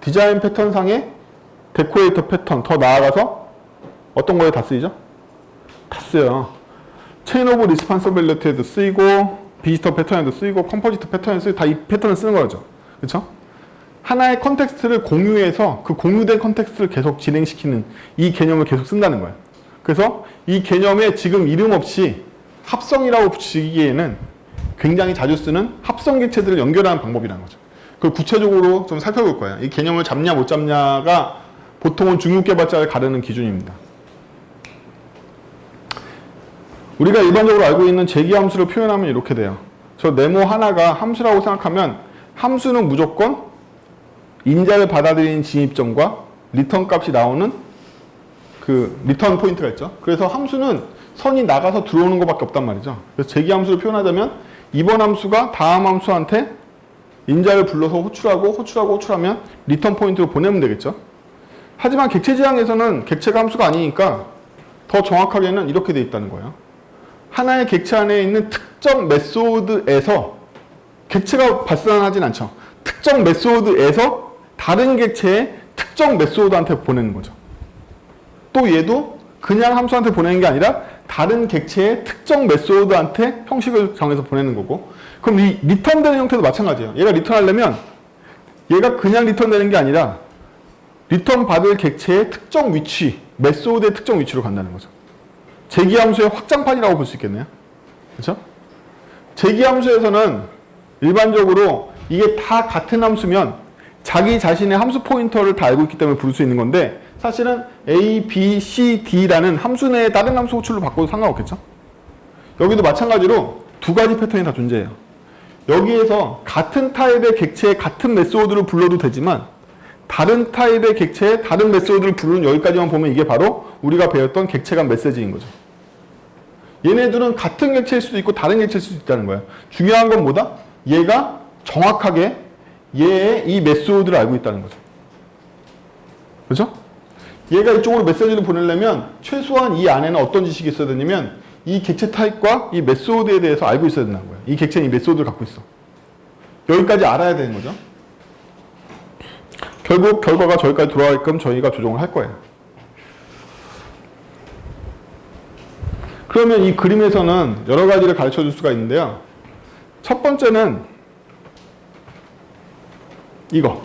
디자인 패턴상의 데코레이터 패턴, 더 나아가서 어떤 거에 다 쓰이죠? 다 쓰여요. 체인 오브 리스판서빌리티에도 쓰이고 비지터 패턴에도 쓰이고 컴포지트 패턴에도 쓰이고 다 이 패턴을 쓰는 거죠. 그렇죠? 하나의 컨텍스트를 공유해서 그 공유된 컨텍스트를 계속 진행시키는 이 개념을 계속 쓴다는 거예요. 그래서 이 개념에 지금 이름 없이 합성이라고 붙이기에는 굉장히 자주 쓰는 합성 객체들을 연결하는 방법이라는 거죠. 그걸 구체적으로 좀 살펴볼 거예요. 이 개념을 잡냐 못 잡냐가 보통은 중국개발자를 가르는 기준입니다. 우리가 일반적으로 알고 있는 재기함수를 표현하면 이렇게 돼요. 저 네모 하나가 함수라고 생각하면 함수는 무조건 인자를 받아들이는 진입점과 리턴 값이 나오는 그 리턴 포인트가 있죠. 그래서 함수는 선이 나가서 들어오는 것밖에 없단 말이죠. 그래서 재기함수를 표현하자면 이번 함수가 다음 함수한테 인자를 불러서 호출하면 리턴 포인트로 보내면 되겠죠. 하지만 객체 지향에서는 객체가 함수가 아니니까 더 정확하게는 이렇게 돼 있다는 거예요. 하나의 객체 안에 있는 특정 메소드에서 객체가 발생하진 않죠. 특정 메소드에서 다른 객체의 특정 메소드한테 보내는 거죠. 또 얘도 그냥 함수한테 보내는 게 아니라 다른 객체의 특정 메소드한테 형식을 정해서 보내는 거고, 그럼 이 리턴되는 형태도 마찬가지예요. 얘가 리턴하려면 얘가 그냥 리턴되는 게 아니라 리턴 받을 객체의 특정 위치, 메소드의 특정 위치로 간다는 거죠. 재기함수의 확장판이라고 볼 수 있겠네요. 그렇죠? 재기함수에서는 일반적으로 이게 다 같은 함수면 자기 자신의 함수 포인터를 다 알고 있기 때문에 부를 수 있는 건데, 사실은 A, B, C, D라는 함수 내에 다른 함수 호출로 바꿔도 상관없겠죠? 여기도 마찬가지로 두 가지 패턴이 다 존재해요. 여기에서 같은 타입의 객체의 같은 메소드를 불러도 되지만 다른 타입의 객체의 다른 메소드를 부르는, 여기까지만 보면 이게 바로 우리가 배웠던 객체 간 메시지인 거죠. 얘네들은 같은 객체일 수도 있고 다른 객체일 수도 있다는 거예요. 중요한 건 뭐다? 얘가 정확하게 얘의 이 메소드를 알고 있다는 거죠. 그렇죠? 얘가 이쪽으로 메시지를 보내려면 최소한 이 안에는 어떤 지식이 있어야 되냐면 이 객체 타입과 이 메소드에 대해서 알고 있어야 된다는 거예요. 이 객체는 이 메소드를 갖고 있어. 여기까지 알아야 되는 거죠. 결국 결과가 저기까지 돌아가게끔 저희가 조정을 할 거예요. 그러면 이 그림에서는 여러 가지를 가르쳐 줄 수가 있는데요. 첫 번째는 이거.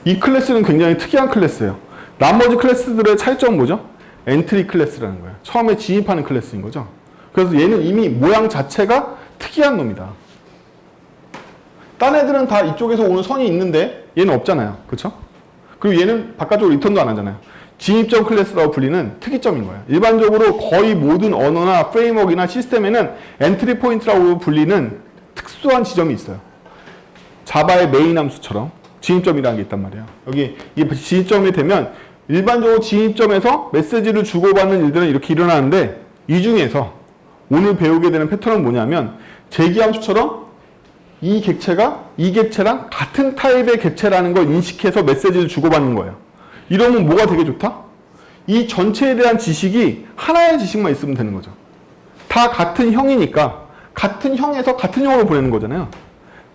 이 클래스는 굉장히 특이한 클래스예요. 나머지 클래스들의 차이점은 뭐죠? 엔트리 클래스라는 거예요. 처음에 진입하는 클래스인 거죠. 그래서 얘는 이미 모양 자체가 특이한 놈이다. 딴 애들은 다 이쪽에서 오는 선이 있는데 얘는 없잖아요. 그렇죠? 그리고 얘는 바깥쪽으로 리턴도 안 하잖아요. 진입점 클래스라고 불리는 특이점인 거예요. 일반적으로 거의 모든 언어나 프레임워크나 시스템에는 엔트리 포인트라고 불리는 특수한 지점이 있어요. 자바의 메인 함수처럼 진입점이라는 게 있단 말이에요. 여기 이 진입점이 되면 일반적으로 진입점에서 메시지를 주고받는 일들은 이렇게 일어나는데, 이 중에서 오늘 배우게 되는 패턴은 뭐냐면 재기함수처럼 이 객체가 이 객체랑 같은 타입의 객체라는 걸 인식해서 메시지를 주고받는 거예요. 이러면 뭐가 되게 좋다? 이 전체에 대한 지식이 하나의 지식만 있으면 되는 거죠. 다 같은 형이니까 같은 형에서 같은 형으로 보내는 거잖아요.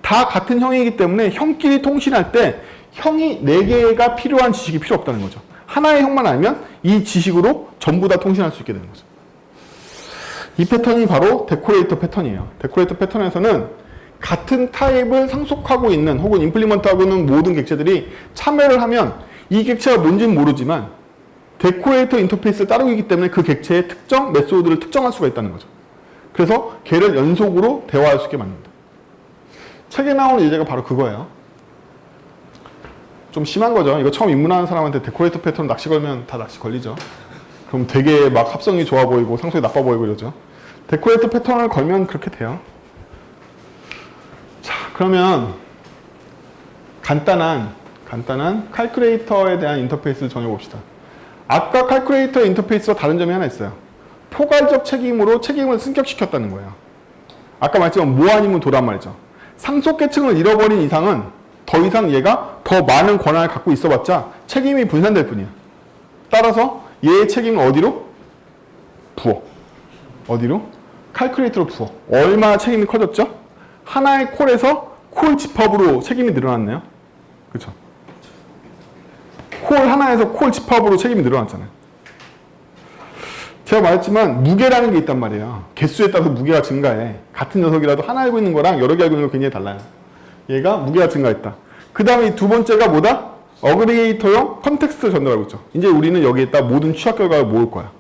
다 같은 형이기 때문에 형끼리 통신할 때 형이 4개가 필요한 지식이 필요 없다는 거죠. 하나의 형만 알면 이 지식으로 전부 다 통신할 수 있게 되는 거죠. 이 패턴이 바로 데코레이터 패턴이에요. 데코레이터 패턴에서는 같은 타입을 상속하고 있는 혹은 임플리먼트하고 있는 모든 객체들이 참여를 하면 이 객체가 뭔지는 모르지만 데코레이터 인터페이스를 따르고 있기 때문에 그 객체의 특정 메소드를 특정할 수가 있다는 거죠. 그래서 걔를 연속으로 대화할 수 있게 만듭니다. 책에 나오는 예제가 바로 그거예요. 좀 심한 거죠. 이거 처음 입문하는 사람한테 데코레이터 패턴 낚시 걸면 다 낚시 걸리죠. 그럼 되게 막 합성이 좋아 보이고 상속이 나빠 보이고 이러죠. 데코레이터 패턴을 걸면 그렇게 돼요. 자, 그러면 간단한 칼큘레이터에 대한 인터페이스를 정해봅시다. 아까 칼큘레이터 인터페이스와 다른 점이 하나 있어요. 포괄적 책임으로 책임을 승격시켰다는 거예요. 아까 말했지만 뭐 아니면 도란 말이죠. 상속 계층을 잃어버린 이상은 더 이상 얘가 더 많은 권한을 갖고 있어봤자 책임이 분산될 뿐이야. 따라서 얘의 책임은 어디로? 부어. 어디로? 칼큘레이터로 부어. 얼마나 책임이 커졌죠? 하나의 콜에서 콜 집합으로 책임이 늘어났네요. 그쵸? 콜 하나에서 콜 집합으로 책임이 늘어났잖아요. 제가 말했지만 무게라는 게 있단 말이에요. 개수에 따라서 무게가 증가해. 같은 녀석이라도 하나 알고 있는 거랑 여러 개 알고 있는 거 굉장히 달라요. 얘가 무게가 증가했다. 그 다음에 이 두 번째가 뭐다? 어그리게이터용 컨텍스트를 전달하고 있죠. 이제 우리는 여기에다 모든 취합 결과를 모을 거야.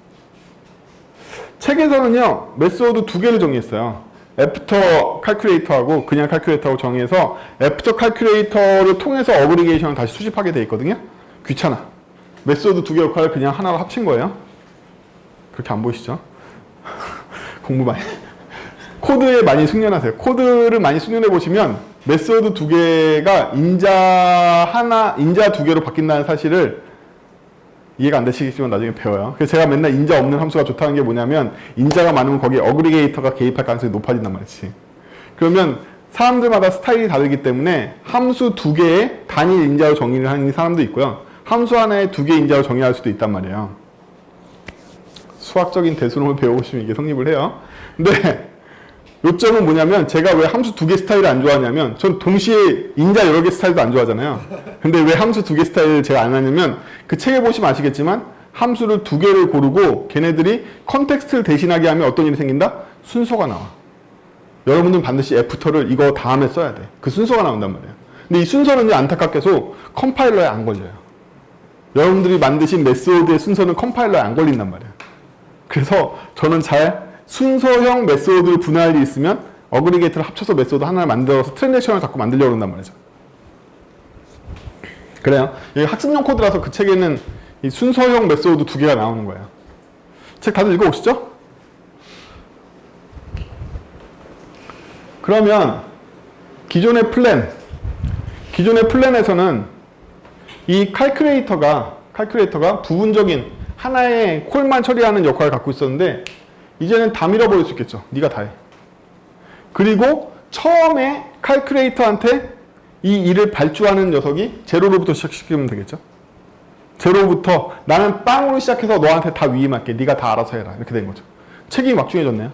책에서는요, 메소드 두 개를 정의했어요. 애프터 칼큘레이터하고 그냥 칼큘레이터하고 정의해서 애프터 칼큘레이터를 통해서 어그리게이션을 다시 수집하게 돼 있거든요. 귀찮아. 메소드 두 개 역할을 그냥 하나로 합친 거예요. 그렇게 안 보이시죠? 공부 많이. 코드에 많이 숙련하세요. 코드를 많이 숙련해 보시면 메소드 두 개가 인자 두 개로 바뀐다는 사실을 이해가 안 되시겠지만 나중에 배워요. 그래서 제가 맨날 인자 없는 함수가 좋다는 게 뭐냐면 인자가 많으면 거기에 어그리게이터가 개입할 가능성이 높아진단 말이지. 그러면 사람들마다 스타일이 다르기 때문에 함수 두 개의 단일 인자로 정의를 하는 사람도 있고요. 함수 하나에 두 개 인자로 정의할 수도 있단 말이에요. 수학적인 대수론을 배워보시면 이게 성립을 해요. 근데 요점은 뭐냐면 제가 왜 함수 두 개 스타일을 안 좋아하냐면 전 동시에 인자 여러 개 스타일도 안 좋아하잖아요. 근데 왜 함수 두 개 스타일을 제가 안 하냐면 그 책에 보시면 아시겠지만 함수를 두 개를 고르고 걔네들이 컨텍스트를 대신하게 하면 어떤 일이 생긴다? 순서가 나와. 여러분들은 반드시 애프터를 이거 다음에 써야 돼. 그 순서가 나온단 말이에요. 근데 이 순서는 안타깝게도 컴파일러에 안 걸려요. 여러분들이 만드신 메소드의 순서는 컴파일러에 안 걸린단 말이에요. 그래서 저는 잘 순서형 메소드를 분할이 있으면 어그리게이터를 합쳐서 메소드 하나를 만들어서 트랜잭션을 자꾸 만들려고 한단 말이죠. 그래요. 여기 학습용 코드라서 그 책에는 이 순서형 메소드 두 개가 나오는 거예요. 책 다들 읽어보시죠? 그러면 기존의 플랜에서는 이 칼큘레이터가 부분적인 하나의 콜만 처리하는 역할을 갖고 있었는데 이제는 다 밀어버릴 수 있겠죠. 네가 다 해. 그리고 처음에 칼큘레이터한테 이 일을 발주하는 녀석이 제로로부터 시작시키면 되겠죠. 제로부터 나는 빵으로 시작해서 너한테 다 위임할게. 네가 다 알아서 해라. 이렇게 된 거죠. 책임이 막중해졌네요.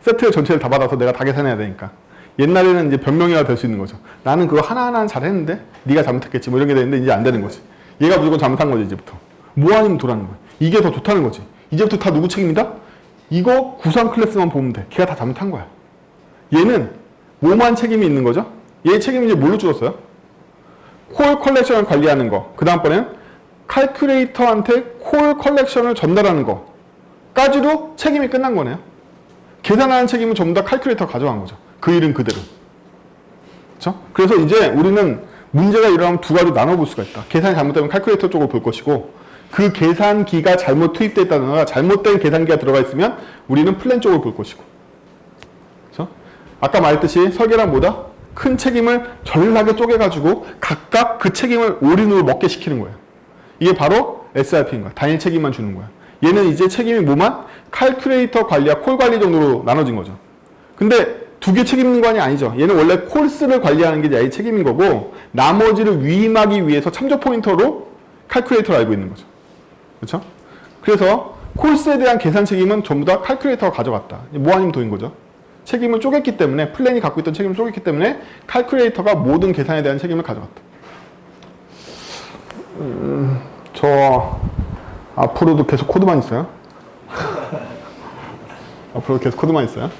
세트 전체를 다 받아서 내가 다 계산해야 되니까. 옛날에는 이제 변명이라 될 수 있는 거죠. 나는 그거 하나하나는 잘했는데 네가 잘못했겠지. 뭐 이런 게 되는데 이제 안 되는 거지. 얘가 무조건 잘못한 거지 이제부터. 뭐 아니면 도라는 거야. 이게 더 좋다는 거지. 이제부터 다 누구 책임이다? 이거 구상 클래스만 보면 돼. 걔가 다 잘못한 거야. 얘는 뭐만 책임이 있는 거죠? 얘 책임이 이제 뭘로 줄었어요? 콜 컬렉션을 관리하는 거. 그 다음번에는 칼큘레이터한테 콜 컬렉션을 전달하는 거까지도 책임이 끝난 거네요. 계산하는 책임은 전부 다 칼큘레이터가 가져간 거죠. 그 일은 그대로. 그렇죠? 그래서 이제 우리는 문제가 일어나면 두 가지로 나눠볼 수가 있다. 계산이 잘못되면 칼큘레이터 쪽으로 볼 것이고 그 계산기가 잘못 투입됐다거나 잘못된 계산기가 들어가 있으면 우리는 플랜 쪽을 볼 것이고. 그렇죠? 아까 말했듯이 설계란 뭐다? 큰 책임을 전락에 쪼개가지고 각각 그 책임을 올인으로 먹게 시키는 거예요. 이게 바로 SRP인 거야. 단일 책임만 주는 거야. 얘는 이제 책임이 뭐만? 칼큘레이터 관리와 콜 관리 정도로 나눠진 거죠. 근데 두 개 책임 있는 거 아니죠. 얘는 원래 콜스를 관리하는 게 얘의 책임인 거고 나머지를 위임하기 위해서 참조 포인터로 칼큘레이터를 알고 있는 거죠. 그렇죠? 그래서 콜스에 대한 계산 책임은 전부 다 칼큘레이터가 가져갔다. 뭐 아니면 도인 거죠. 책임을 쪼갰기 때문에 플랜이 갖고 있던 책임을 쪼갰기 때문에 칼큘레이터가 모든 계산에 대한 책임을 가져갔다. 저 앞으로도 계속 코드만 있어요? 앞으로도 계속 코드만 있어요?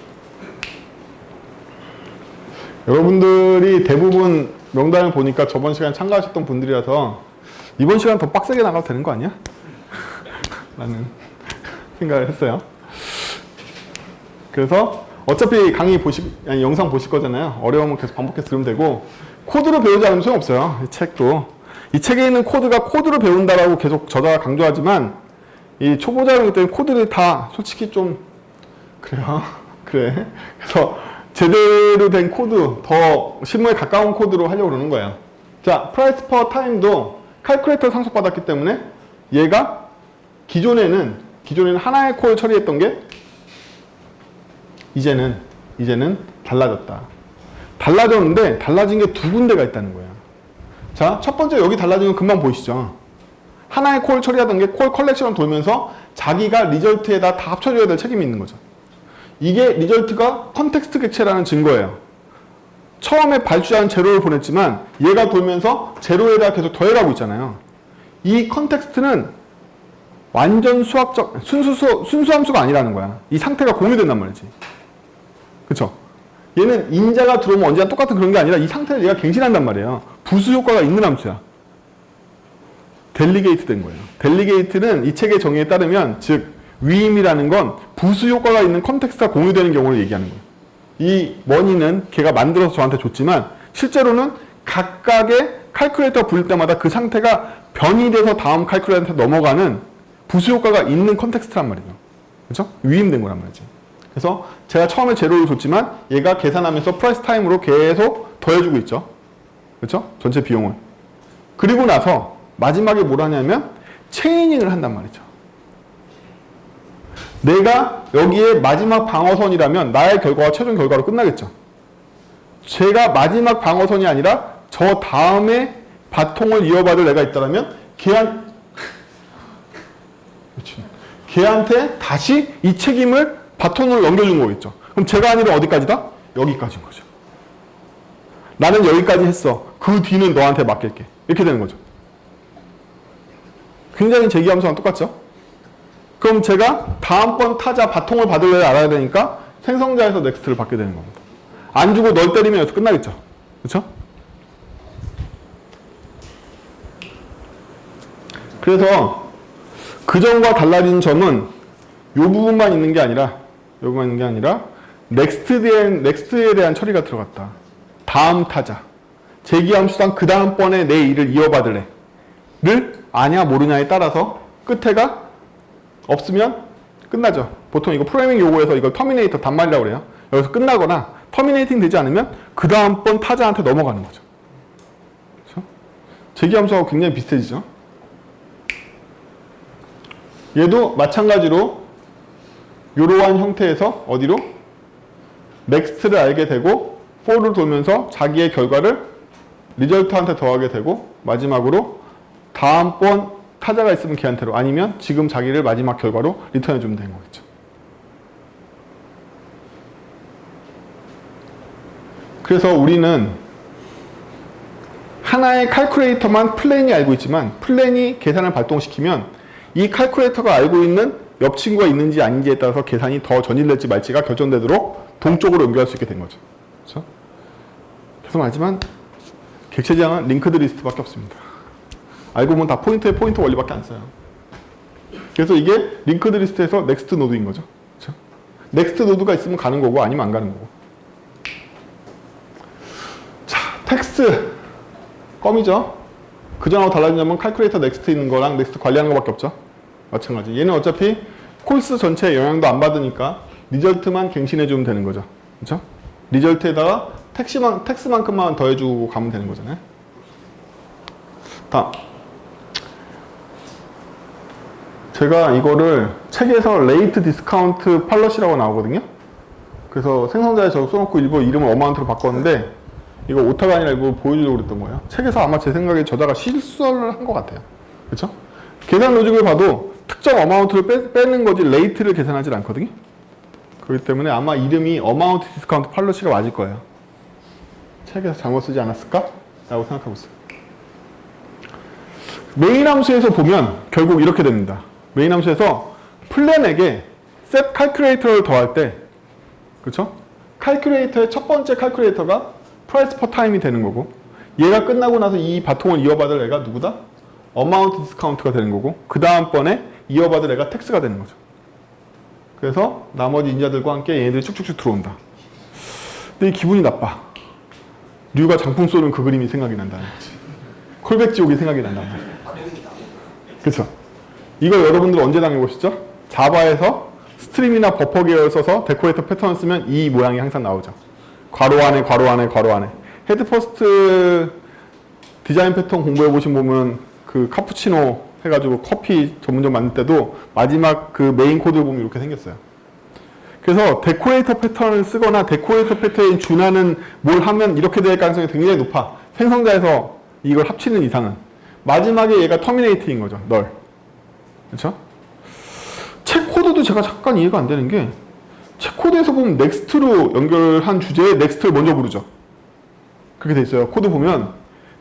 여러분들이 대부분 명단을 보니까 저번 시간에 참가하셨던 분들이라서 이번 시간 더 빡세게 나가도 되는 거 아니야? 라는 생각을 했어요. 그래서 어차피 강의 아니, 영상 보실 거잖아요. 어려우면 계속 반복해서 들으면 되고 코드로 배우지 않으면 소용없어요. 이 책도. 이 책에 있는 코드가 코드로 배운다라고 계속 저자가 강조하지만 이 초보자이기 때문에 코드를 다 솔직히 좀 그래요. 그래. 그래서 제대로 된 코드, 더 실무에 가까운 코드로 하려고 그러는 거예요. 자, 프라이스 퍼 타임도 칼큘레이터 상속받았기 때문에 얘가 기존에는 하나의 콜 처리했던 게 이제는 달라졌다. 달라졌는데 달라진 게 두 군데가 있다는 거예요. 자, 첫 번째 여기 달라진 건 금방 보이시죠? 하나의 콜 처리하던 게 콜 컬렉션 돌면서 자기가 리절트에다 다 합쳐줘야 될 책임이 있는 거죠. 이게 리절트가 컨텍스트 객체라는 증거예요. 처음에 발주자는 제로를 보냈지만 얘가 돌면서 제로에다 계속 더해가고 있잖아요. 이 컨텍스트는 완전 수학적 순수함수가 아니라는 거야. 이 상태가 공유된단 말이지. 그쵸? 얘는 인자가 들어오면 언제나 똑같은 그런 게 아니라 이 상태를 얘가 갱신한단 말이에요. 부수 효과가 있는 함수야. 델리게이트 된 거예요. 델리게이트는 이 책의 정의에 따르면 즉 위임이라는 건 부수 효과가 있는 컨텍스트가 공유되는 경우를 얘기하는 거예요. 이 머니는 걔가 만들어서 저한테 줬지만 실제로는 각각의 칼큘레이터가 불릴 때마다 그 상태가 변이 돼서 다음 칼큘레이터한테 넘어가는 부수 효과가 있는 컨텍스트란 말이죠. 그렇죠? 위임된 거란 말이지. 그래서 제가 처음에 제로를 줬지만 얘가 계산하면서 프라이스 타임으로 계속 더해주고 있죠. 그렇죠? 전체 비용을. 그리고 나서 마지막에 뭘 하냐면 체이닝을 한단 말이죠. 내가 여기에 마지막 방어선이라면 나의 결과가 최종 결과로 끝나겠죠. 제가 마지막 방어선이 아니라 저 다음에 바통을 이어받을 애가 있다면 걔한테 다시 이 책임을 바톤으로 넘겨준 거겠죠. 그럼 제가 아니라 어디까지다? 여기까지인 거죠. 나는 여기까지 했어. 그 뒤는 너한테 맡길게. 이렇게 되는 거죠. 굉장히 제기함수랑 똑같죠? 그럼 제가 다음번 타자 바통을 받을 애를 알아야 되니까 생성자에서 넥스트를 받게 되는 겁니다. 안 주고 널 때리면 여기서 끝나겠죠. 그렇죠? 그래서 그 점과 달라진 점은 이 부분만 있는 게 아니라 넥스트에 대한 처리가 들어갔다. 다음 타자. 제기함수상 그 다음번에 내 일을 이어받을 애를 아냐 모르냐에 따라서 끝에가 없으면 끝나죠. 보통 이거 프로그래밍 요구에서 이걸 터미네이터 단말이라고 그래요. 여기서 끝나거나 터미네이팅 되지 않으면 그 다음번 타자한테 넘어가는 거죠. 그렇죠? 제기함수하고 굉장히 비슷해지죠. 얘도 마찬가지로 이러한 형태에서 어디로? 넥스트를 알게 되고 for를 돌면서 자기의 결과를 리절트한테 더하게 되고 마지막으로 다음번 타자가 있으면 걔한테로 아니면 지금 자기를 마지막 결과로 리턴해주면 되는 거겠죠. 그래서 우리는 하나의 칼큘레이터만 플랜이 알고 있지만 플랜이 계산을 발동시키면 이 칼큘레이터가 알고 있는 옆 친구가 있는지 아닌지에 따라서 계산이 더 전일될지 말지가 결정되도록 동쪽으로 연결할 수 있게 된 거죠. 그렇죠? 계속 말하지만 객체지향은 링크드 리스트밖에 없습니다. 알고 보면 다 포인트 원리밖에 안 써요. 그래서 이게 링크드 리스트에서 넥스트 노드인 거죠. 그렇죠? 넥스트 노드가 있으면 가는 거고 아니면 안 가는 거고. 자, 텍스트 껌이죠. 그전하고 달라진 점은 칼큘레이터 넥스트 있는 거랑 넥스트 관리하는 거밖에 없죠. 마찬가지. 얘는 어차피 콜스 전체에 영향도 안 받으니까 리절트만 갱신해주면 되는 거죠. 그렇죠? 리절트에다가 텍스만큼만 더해주고 가면 되는 거잖아요. 다음. 제가 이거를 책에서 레이트 디스카운트 팔러시라고 나오거든요. 그래서 생성자에 저 써놓고 일부 이름을 어마운트로 바꿨는데 이거 오타가 아니라 일부 보여주려고 그랬던 거예요. 책에서 아마 제 생각에 저자가 실수를 한 것 같아요. 그렇죠? 계산 로직을 봐도 특정 어마운트를 빼는 거지 레이트를 계산하지 않거든요. 그렇기 때문에 아마 이름이 어마운트 디스카운트 팔러시가 맞을 거예요. 책에서 잘못 쓰지 않았을까? 라고 생각하고 있어요. 메인 함수에서 보면 결국 이렇게 됩니다. 메인 함수에서 플랜에게 set calculator를 더할 때 그렇죠? 칼큘레이터의 첫 번째 칼큘레이터가 price per time이 되는 거고 얘가 끝나고 나서 이 바통을 이어받을 애가 누구다? amount discount가 되는 거고 그 다음번에 이어받을 애가 tax가 되는 거죠. 그래서 나머지 인자들과 함께 얘네들이 쭉쭉쭉 들어온다. 근데 이 기분이 나빠. 류가 장풍 쏘는 그 그림이 생각이 난다는 거지. 콜백 지옥이 생각이 난단 말이야. 그렇죠? 이거 여러분들 언제 당해보시죠? 자바에서 스트림이나 버퍼 계열 써서 데코레이터 패턴을 쓰면 이 모양이 항상 나오죠. 괄호 안에 괄호 안에 괄호 안에. 헤드 퍼스트 디자인 패턴 공부해보신 보면 그 카푸치노 해가지고 커피 전문점 만들 때도 마지막 그 메인 코드를 보면 이렇게 생겼어요. 그래서 데코레이터 패턴을 쓰거나 데코레이터 패턴에 준하는 뭘 하면 이렇게 될 가능성이 굉장히 높아. 생성자에서 이걸 합치는 이상은. 마지막에 얘가 터미네이트인 거죠. 널. 그렇죠? 책 코드도 제가 잠깐 이해가 안 되는 게 책 코드에서 보면 넥스트로 연결한 주제에 넥스트를 먼저 부르죠. 그렇게 돼 있어요. 코드 보면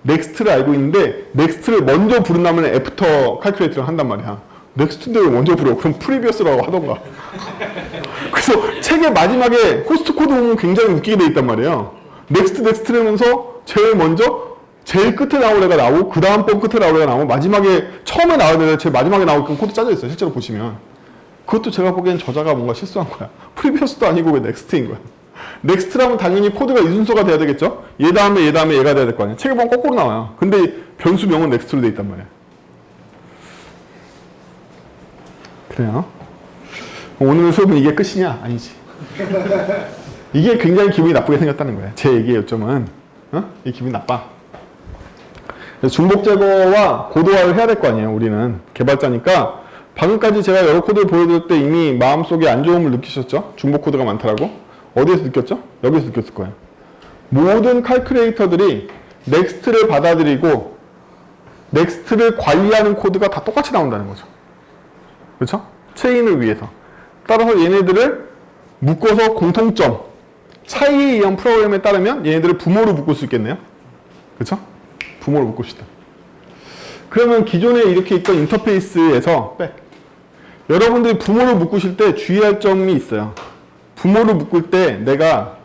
넥스트를 알고 있는데 넥스트를 먼저 부른 다음에 애프터 칼큘레이터를 한단 말이야. 넥스트인데 왜 먼저 부르? 그럼 프리비어스라고 하던가. 그래서 책의 마지막에 호스트 코드 보면 굉장히 웃기게 돼 있단 말이에요. 넥스트라면서 제일 먼저 제일 끝에 나올 애가 나오고 그 다음 번 끝에 나올 애가 나오고 마지막에 처음에 나와야 되는데 제일 마지막에 나오게끔 코드 짜져 있어요. 실제로 보시면. 그것도 제가 보기엔 저자가 뭔가 실수한 거야. 프리비어스도 아니고 왜 넥스트인 거야. 넥스트라면 당연히 코드가 이 순서가 돼야 되겠죠? 얘 다음에 얘가 돼야 될 거 아니야. 책에 보면 거꾸로 나와요. 근데 변수명은 넥스트로 돼 있단 말이야. 그래요. 오늘 수업은 이게 끝이냐? 아니지. 이게 굉장히 기분이 나쁘게 생겼다는 거야. 제 얘기의 요점은. 이게 기분이 나빠. 중복 제거와 고도화를 해야 될 거 아니에요. 우리는 개발자니까. 방금까지 제가 여러 코드를 보여드릴 때 이미 마음속에 안 좋음을 느끼셨죠? 중복 코드가 많더라고. 어디에서 느꼈죠? 여기서 느꼈을 거예요. 모든 칼큘레이터들이 넥스트를 받아들이고 넥스트를 관리하는 코드가 다 똑같이 나온다는 거죠. 그렇죠? 체인을 위해서. 따라서 얘네들을 묶어서 공통점, 차이에 의한 프로그램에 따르면 얘네들을 부모로 묶을 수 있겠네요. 그렇죠? 부모로 묶읍시다. 그러면 기존에 이렇게 있던 인터페이스에서 여러분들이 부모로 묶으실 때 주의할 점이 있어요. 부모로 묶을 때 내가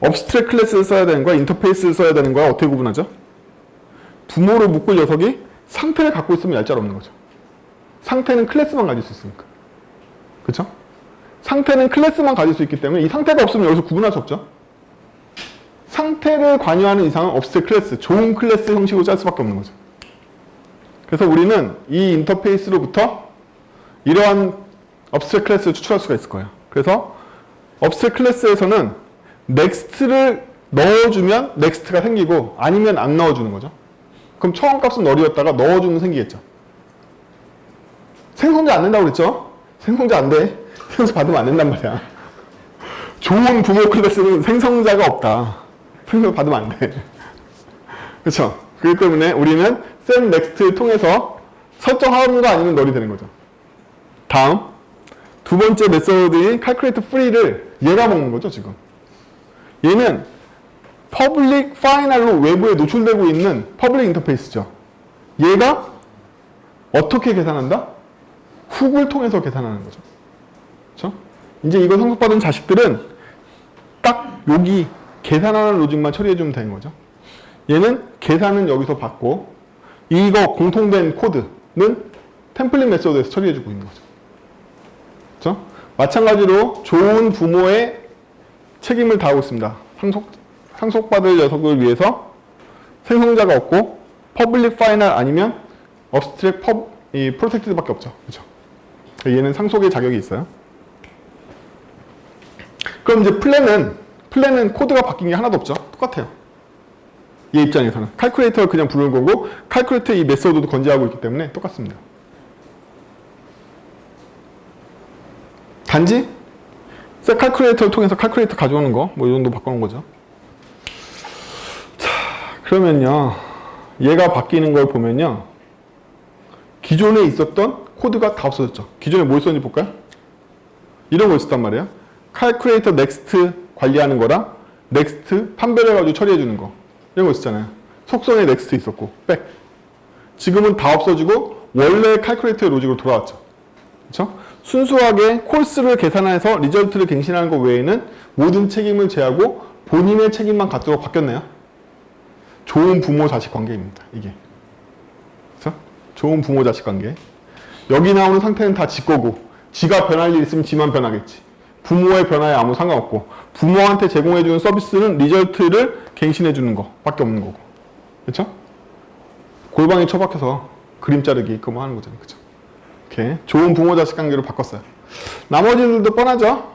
업스트랙 클래스를 써야 되는 거야? 인터페이스를 써야 되는 거야? 어떻게 구분하죠? 부모로 묶을 녀석이 상태를 갖고 있으면 얄짤 없는 거죠. 상태는 클래스만 가질 수 있으니까. 그쵸? 상태는 클래스만 가질 수 있기 때문에 이 상태가 없으면 여기서 구분할 수 없죠. 상태를 관여하는 이상은 업스트랙 클래스, 좋은 클래스 형식으로 짤 수밖에 없는 거죠. 그래서 우리는 이 인터페이스로부터 이러한 업스트랙 클래스를 추출할 수가 있을 거예요. 그래서 업스트랙 클래스에서는 넥스트를 넣어주면 넥스트가 생기고 아니면 안 넣어주는 거죠. 그럼 처음 값은 널이었다가 넣어주면 생기겠죠. 생성자 안 된다고 그랬죠? 생성자 안 돼. 생성자 받으면 안 된단 말이야. 좋은 부모 클래스는 생성자가 없다. 생성자 받으면 안 돼. 그렇죠? 그렇기 때문에 우리는 set next를 통해서 설정하는 거 아니면 널이 되는 거죠. 다음 두 번째 메소드인 calculate free를 얘가 먹는 거죠, 지금. 얘는 public final로 외부에 노출되고 있는 public 인터페이스죠. 얘가 어떻게 계산한다? 훅을 통해서 계산하는 거죠. 그렇죠? 이제 이거 성적받은 자식들은 딱 여기 계산하는 로직만 처리해주면 되는 거죠. 얘는 계산은 여기서 받고 이거 공통된 코드는 템플릿 메소드에서 처리해주고 있는 거죠. 그렇죠? 마찬가지로 좋은 부모의 책임을 다하고 있습니다. 상속받을 녀석을 위해서 생성자가 없고 퍼블릭 파이널 아니면 업스트랙 프로텍티드밖에 없죠. 그렇죠? 얘는 상속의 자격이 있어요. 그럼 이제 플랜은 코드가 바뀐 게 하나도 없죠. 똑같아요. 얘 입장에서는 칼큘레이터를 그냥 부르는 거고 칼큘레이터 이 메소드도 건재하고 있기 때문에 똑같습니다. 단지 셋 칼큘레이터를 통해서 칼큘레이터 가져오는 거 뭐 이 정도 바꾸는 거죠. 자, 그러면요 얘가 바뀌는 걸 보면요 기존에 있었던 코드가 다 없어졌죠. 기존에 뭐 있었는지 볼까요? 이런 거 있었단 말이에요. 칼큘레이터 넥스트 관리하는 거랑 넥스트 판별해가지고 처리해주는 거 이런 거 있었잖아요. 속성에 넥스트 있었고 지금은 다 없어지고 원래 칼큘레이터의 로직으로 돌아왔죠. 그렇죠? 순수하게 콜스를 계산해서 리절트를 갱신하는 것 외에는 모든 책임을 제하고 본인의 책임만 갖도록 바뀌었네요. 좋은 부모-자식 관계입니다. 이게. 그렇죠? 좋은 부모-자식 관계. 여기 나오는 상태는 다 지 거고 지가 변할 일 있으면 지만 변하겠지. 부모의 변화에 아무 상관없고 부모한테 제공해주는 서비스는 리절트를 갱신해주는 거 밖에 없는 거고. 그렇죠? 골방에 처박혀서 그림 자르기 그거 뭐 하는 거잖아요. 그렇죠? 이렇게 좋은 부모-자식 관계로 바꿨어요. 나머지들도 뻔하죠?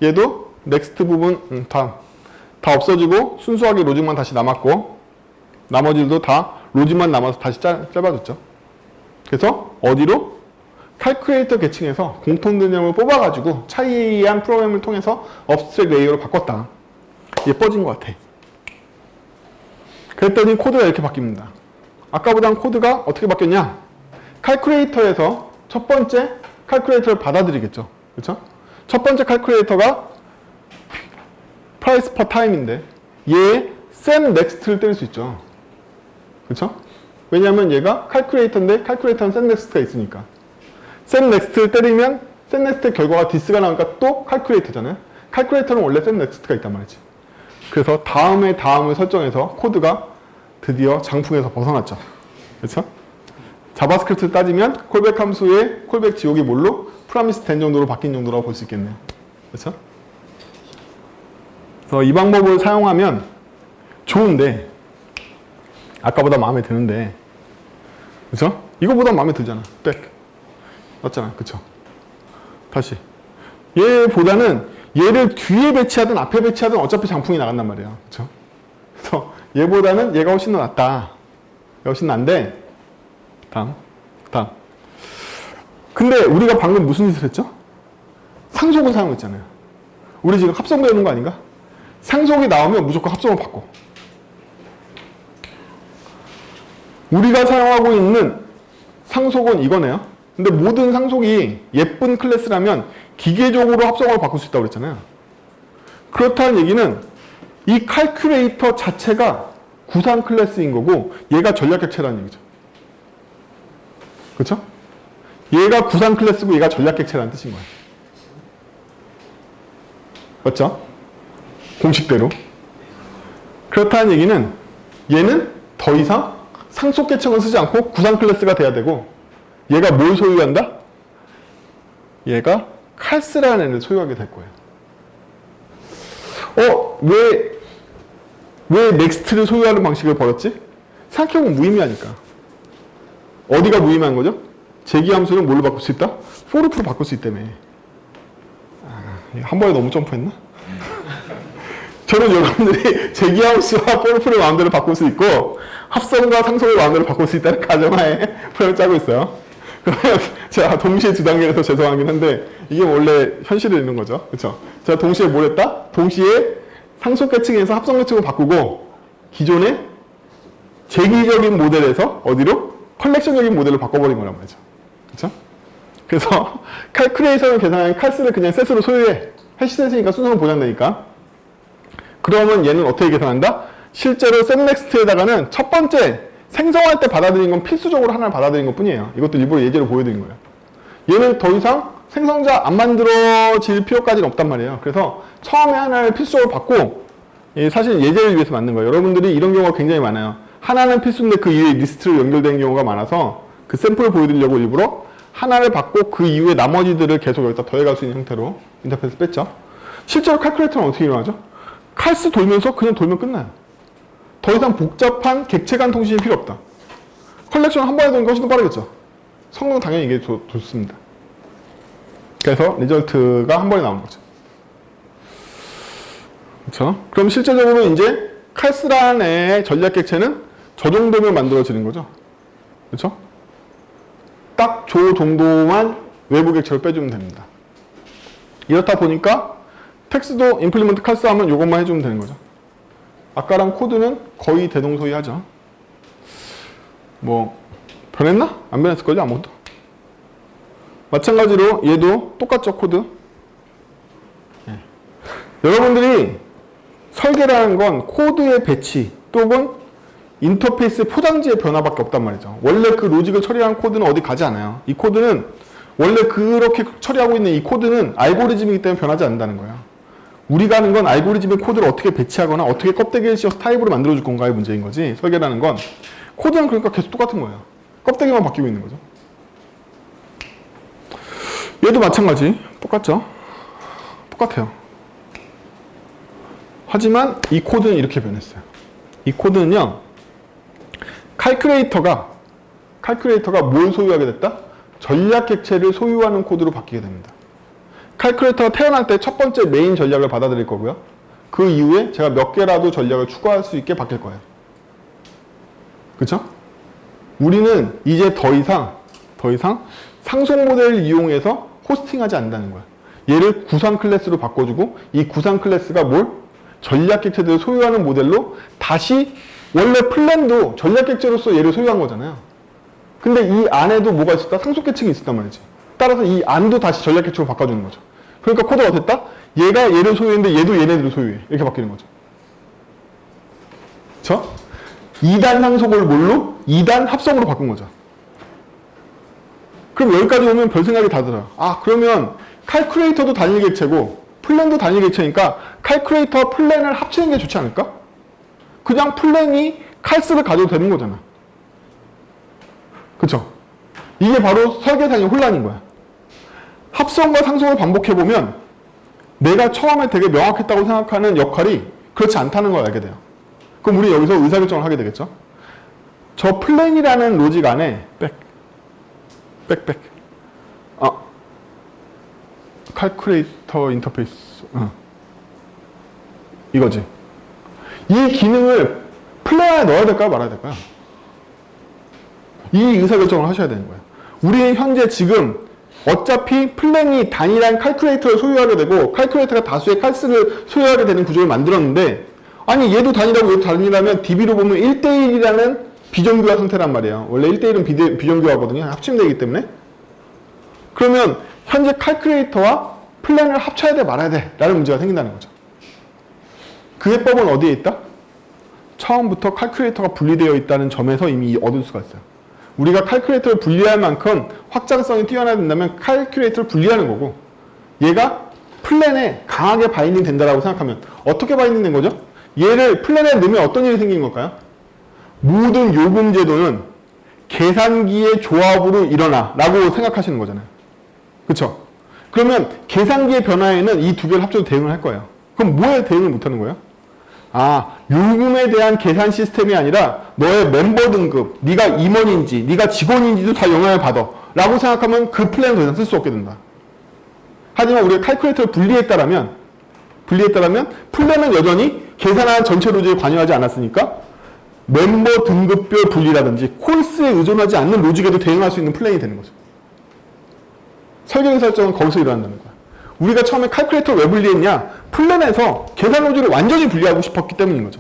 얘도 넥스트 부분 다 없어지고 순수하게 로직만 다시 남았고 나머지들도 다 로직만 남아서 다시 짧아졌죠. 그래서 어디로? 칼큘레이터 계층에서 공통된 점을 뽑아가지고 차이에 의한 프로그램을 통해서 업스트랙 레이어로 바꿨다. 예뻐진 것 같아. 그랬더니 코드가 이렇게 바뀝니다. 아까보다는 코드가 어떻게 바뀌었냐? 칼큘레이터에서 첫 번째 칼큘레이터를 받아들이겠죠. 그렇죠? 첫 번째 칼큘레이터가 price per time인데 얘 set next를 때릴 수 있죠. 그쵸? 왜냐면 얘가 calculator인데 calculator는 set next가 있으니까. set next를 때리면 set next의 결과가 this가 나오니까 또 calculator잖아요. calculator는 원래 set next가 있단 말이지. 그래서 다음에 다음을 설정해서 코드가 드디어 장풍에서 벗어났죠. 그쵸? 자바스크립트를 따지면 콜백 함수의 콜백 지옥이 뭘로? 프라미스 된 정도로 바뀐 정도라고 볼 수 있겠네요. 그렇죠? 그래서 이 방법을 사용하면 좋은데 아까보다 마음에 드는데 그렇죠? 이거보다 마음에 들잖아. 백 맞잖아. 그렇죠? 다시 얘보다는 얘를 뒤에 배치하든 앞에 배치하든 어차피 장풍이 나간단 말이에요. 그렇죠? 그래서 얘보다는 얘가 훨씬 더 낫다. 얘가 훨씬 난데 다음. 근데 우리가 방금 무슨 짓을 했죠? 상속을 사용했잖아요. 우리 지금 합성 배우는 거 아닌가? 상속이 나오면 무조건 합성을 바꿔. 우리가 사용하고 있는 상속은 이거네요. 근데 모든 상속이 예쁜 클래스라면 기계적으로 합성을 바꿀 수 있다고 그랬잖아요. 그렇다는 얘기는 이 칼큘레이터 자체가 구상 클래스인 거고 얘가 전략객체라는 얘기죠. 그렇죠? 얘가 구상 클래스고 얘가 전략객체라는 뜻인 거예요. 맞죠? 공식대로. 그렇다는 얘기는 얘는 더 이상 상속 계층을 쓰지 않고 구상 클래스가 돼야 되고 얘가 뭘 소유한다? 얘가 칼스라는 애를 소유하게 될 거예요. 왜 넥스트를 소유하는 방식을 버렸지? 생각해보면 무의미하니까. 어디가 무의미한 거죠? 제기함수는 뭘로 바꿀 수 있다? for로 바꿀 수 있다며. 한 번에 너무 점프했나? 저는 여러분들이 제기함수와 for를 마음대로 바꿀 수 있고 합성과 상속을 마음대로 바꿀 수 있다는 가정하에 프로그램을 짜고 있어요. 그러면 제가 동시에 두 단계라서 죄송하긴 한데 이게 원래 현실에 있는 거죠. 그렇죠? 제가 동시에 뭘 했다? 동시에 상속 계층에서 합성 계층을 바꾸고 기존의 제기적인 모델에서 어디로? 컬렉션적인 모델로 바꿔버린 거란 말이죠. 그렇죠? 그래서 칼큘레이션을 계산하는 칼스를 그냥 셋으로 소유해. 해시셋이니까 순서는 보장되니까. 그러면 얘는 어떻게 계산한다? 실제로 setNext에다가는 첫 번째 생성할 때 받아들인 건 필수적으로 하나를 받아들인 것 뿐이에요. 이것도 일부러 예제로 보여드린 거예요. 얘는 더 이상 생성자 안 만들어질 필요까지는 없단 말이에요. 그래서 처음에 하나를 필수적으로 받고 사실 예제를 위해서 만든 거예요. 여러분들이 이런 경우가 굉장히 많아요. 하나는 필수인데 그 이후에 리스트로 연결된 경우가 많아서 그 샘플을 보여드리려고 일부러 하나를 받고 그 이후에 나머지들을 계속 여기다 더해갈 수 있는 형태로 인터페이스 뺐죠. 실제로 칼큘레이터는 어떻게 일어나죠? 칼스 돌면서 그냥 돌면 끝나요. 더 이상 복잡한 객체 간 통신이 필요 없다. 컬렉션 한 번에 도는 게 훨씬 더 빠르겠죠. 성능 당연히 이게 좋습니다. 그래서 리절트가 한 번에 나오는 거죠. 그렇죠? 그럼 실제적으로 이제 칼스라는 애의 전략 객체는 저 정도면 만들어지는 거죠. 그렇죠? 딱 저 정도만 외부 객체로 빼주면 됩니다. 이렇다 보니까 텍스도 임플리먼트 칼스 하면 이것만 해주면 되는 거죠. 아까랑 코드는 거의 대동소이하죠. 뭐 변했나? 안 변했을걸요? 아무것도. 마찬가지로 얘도 똑같죠, 코드. 네. 여러분들이 설계라는 건 코드의 배치 또는 인터페이스 포장지의 변화밖에 없단 말이죠. 원래 그 로직을 처리한 코드는 어디 가지 않아요. 이 코드는 원래 그렇게 처리하고 있는 이 코드는 알고리즘이기 때문에 변하지 않는다는 거예요. 우리가 하는 건 알고리즘의 코드를 어떻게 배치하거나 어떻게 껍데기를 씌워서 타입으로 만들어줄 건가의 문제인 거지. 설계라는 건 코드는 그러니까 계속 똑같은 거예요. 껍데기만 바뀌고 있는 거죠. 얘도 마찬가지. 똑같죠? 똑같아요. 하지만 이 코드는 이렇게 변했어요. 이 코드는요. 칼큘레이터가 뭘 소유하게 됐다? 전략 객체를 소유하는 코드로 바뀌게 됩니다. 칼큘레이터가 태어날 때 첫 번째 메인 전략을 받아들일 거고요. 그 이후에 제가 몇 개라도 전략을 추가할 수 있게 바뀔 거예요. 그쵸? 우리는 이제 더 이상 상속 모델을 이용해서 호스팅하지 않는다는 거야. 얘를 구상 클래스로 바꿔주고 이 구상 클래스가 뭘? 전략 객체들을 소유하는 모델로 다시 원래 플랜도 전략 객체로서 얘를 소유한 거잖아요. 근데 이 안에도 뭐가 있었다? 상속 계층이 있었단 말이지. 따라서 이 안도 다시 전략 객체로 바꿔주는 거죠. 그러니까 코드가 어땠다? 얘가 얘를 소유했는데 얘도 얘네들을 소유해. 이렇게 바뀌는 거죠. 그쵸? 2단 상속을 뭘로? 2단 합성으로 바꾼 거죠. 그럼 여기까지 오면 별 생각이 다 들어요. 아, 그러면 칼큘레이터도 단일 객체고 플랜도 단일 객체니까 칼큘레이터와 플랜을 합치는 게 좋지 않을까? 그냥 플랜이 칼스를 가져도 되는 거잖아. 그쵸? 이게 바로 설계상의 혼란인 거야. 합성과 상속을 반복해보면 내가 처음에 되게 명확했다고 생각하는 역할이 그렇지 않다는 걸 알게 돼요. 그럼 우리 여기서 의사결정을 하게 되겠죠? 저 플랜이라는 로직 안에 칼큘레이터 인터페이스 이거지. 이 기능을 플랜 안에 넣어야 될까요? 말아야 될까요? 이 의사결정을 하셔야 되는 거예요. 우리는 현재 지금 어차피 플랜이 단일한 칼큘레이터를 소유하게 되고 칼큘레이터가 다수의 칼스를 소유하게 되는 구조를 만들었는데 아니 얘도 단일하고 얘도 단일하면 DB로 보면 1대1이라는 비정규화 상태란 말이에요. 원래 1대1은 비정규화거든요. 합치면 되기 때문에. 그러면 현재 칼큘레이터와 플랜을 합쳐야 돼 말아야 돼 라는 문제가 생긴다는 거죠. 그 해법은 어디에 있다? 처음부터 칼큘레이터가 분리되어 있다는 점에서 이미 얻을 수가 있어요. 우리가 칼큘레이터를 분리할 만큼 확장성이 뛰어나야 된다면 칼큘레이터를 분리하는 거고 얘가 플랜에 강하게 바인딩 된다고 생각하면 어떻게 바인딩 된 거죠? 얘를 플랜에 넣으면 어떤 일이 생긴 걸까요? 모든 요금 제도는 계산기의 조합으로 일어나 라고 생각하시는 거잖아요. 그쵸? 그러면 계산기의 변화에는 이 두 개를 합쳐서 대응을 할 거예요. 그럼 뭐에 대응을 못하는 거예요? 아, 요금에 대한 계산 시스템이 아니라 너의 멤버 등급, 네가 임원인지 네가 직원인지도 다 영향을 받아 라고 생각하면 그 플랜을 더 이상 쓸 수 없게 된다. 하지만 우리가 칼큘레이터를 분리했다라면 플랜은 여전히 계산하는 전체 로직에 관여하지 않았으니까 멤버 등급별 분리라든지 콜스에 의존하지 않는 로직에도 대응할 수 있는 플랜이 되는 거죠. 설계의 설정은 거기서 일어난다는 거야. 우리가 처음에 칼큘레이터를 왜 분리했냐? 플랜에서 계산 로직을 완전히 분리하고 싶었기 때문인 거죠.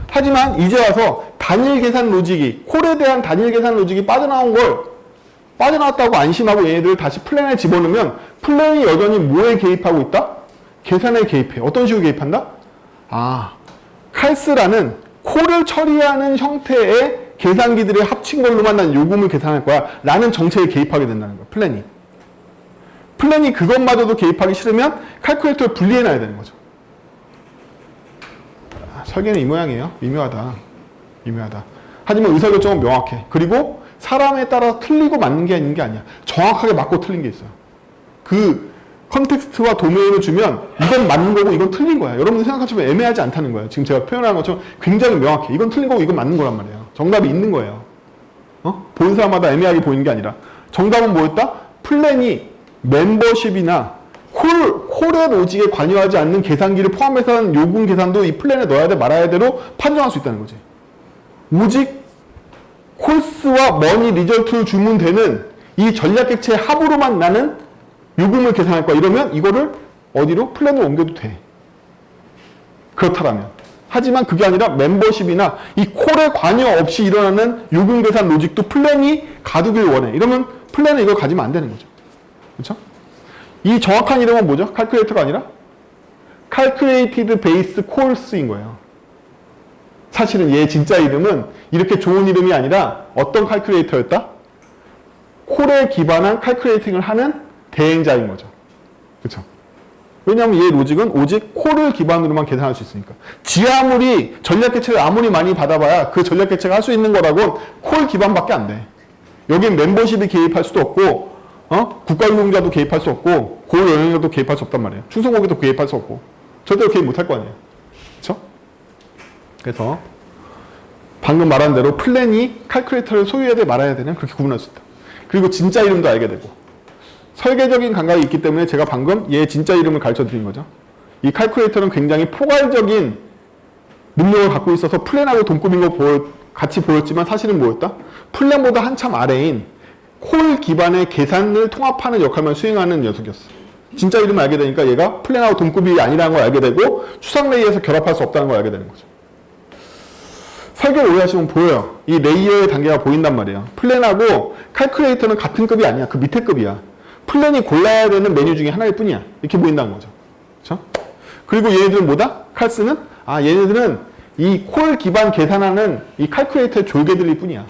하지만 이제 와서 단일 계산 로직이, 콜에 대한 단일 계산 로직이 빠져나왔다고 안심하고 얘네들을 다시 플랜에 집어넣으면 플랜이 여전히 뭐에 개입하고 있다? 계산에 개입해. 어떤 식으로 개입한다? 아, 칼스라는 콜을 처리하는 형태의 계산기들이 합친 걸로만 난 요금을 계산할 거야 라는 정책에 개입하게 된다는 거야. 플랜이 그것마저도 개입하기 싫으면 칼큘레이터를 분리해놔야 되는 거죠. 설계는 이 모양이에요. 미묘하다. 하지만 의사결정은 명확해. 그리고 사람에 따라 틀리고 맞는 게 있는 게 아니야. 정확하게 맞고 틀린 게 있어요. 그 컨텍스트와 도메인을 주면 이건 맞는 거고 이건 틀린 거야. 여러분들 생각하시면 애매하지 않다는 거예요. 지금 제가 표현한 것처럼 굉장히 명확해. 이건 틀린 거고 이건 맞는 거란 말이에요. 정답이 있는 거예요. 보는 사람마다 애매하게 보이는 게 아니라 정답은 뭐였다? 플랜이 멤버십이나 콜의 로직에 관여하지 않는 계산기를 포함해서 하는 요금 계산도 이 플랜에 넣어야 돼 말아야 돼로 판정할 수 있다는 거지. 오직 콜스와 머니 리절트를 주면 되는 이 전략객체의 합으로만 나는 요금을 계산할 거야. 이러면 이거를 어디로? 플랜으로 옮겨도 돼. 그렇다면. 하지만 그게 아니라 멤버십이나 이 콜에 관여 없이 일어나는 요금 계산 로직도 플랜이 가두길 원해. 이러면 플랜은 이걸 가지면 안 되는 거죠. 그렇죠? 이 정확한 이름은 뭐죠? 칼큘레이터가 아니라 Calculated Base Calls인 거예요. 사실은 얘 진짜 이름은 이렇게 좋은 이름이 아니라 어떤 칼큘레이터였다? 콜에 기반한 칼큘레이팅을 하는 대행자인 거죠. 그렇죠? 왜냐하면 얘 로직은 오직 콜을 기반으로만 계산할 수 있으니까. 지 아무리 전략개체를 아무리 많이 받아봐야 그 전략개체가 할 수 있는 거라고는 콜 기반밖에 안 돼. 여긴 멤버십이 개입할 수도 없고 국가유공자도 개입할 수 없고 고영역도 개입할 수 없단 말이에요. 충성고기도 개입할 수 없고 절대로 개입 못할 거 아니에요. 그렇죠? 그래서 방금 말한 대로 플랜이 칼큘레이터를 소유해야 돼 말아야 되는 그렇게 구분할 수 있다. 그리고 진짜 이름도 알게 되고 설계적인 감각이 있기 때문에 제가 방금 얘 진짜 이름을 가르쳐 드린 거죠. 이 칼큘레이터는 굉장히 포괄적인 능력을 갖고 있어서 플랜하고 동급인 거 같이 보였지만 사실은 뭐였다? 플랜보다 한참 아래인 콜 기반의 계산을 통합하는 역할만 수행하는 녀석이었어. 진짜 이름을 알게 되니까 얘가 플랜하고 동급이 아니라는 걸 알게 되고 추상 레이어에서 결합할 수 없다는 걸 알게 되는 거죠. 설계를 오해하시면 보여요. 이 레이어의 단계가 보인단 말이에요. 플랜하고 칼큘레이터는 같은 급이 아니야. 그 밑에 급이야. 플랜이 골라야 되는 메뉴 중에 하나일 뿐이야. 이렇게 보인다는 거죠. 그렇죠? 그리고 얘네들은 뭐다? 칼스는? 얘네들은 이 콜 기반 계산하는 이 칼큘레이터의 졸개들일 뿐이야.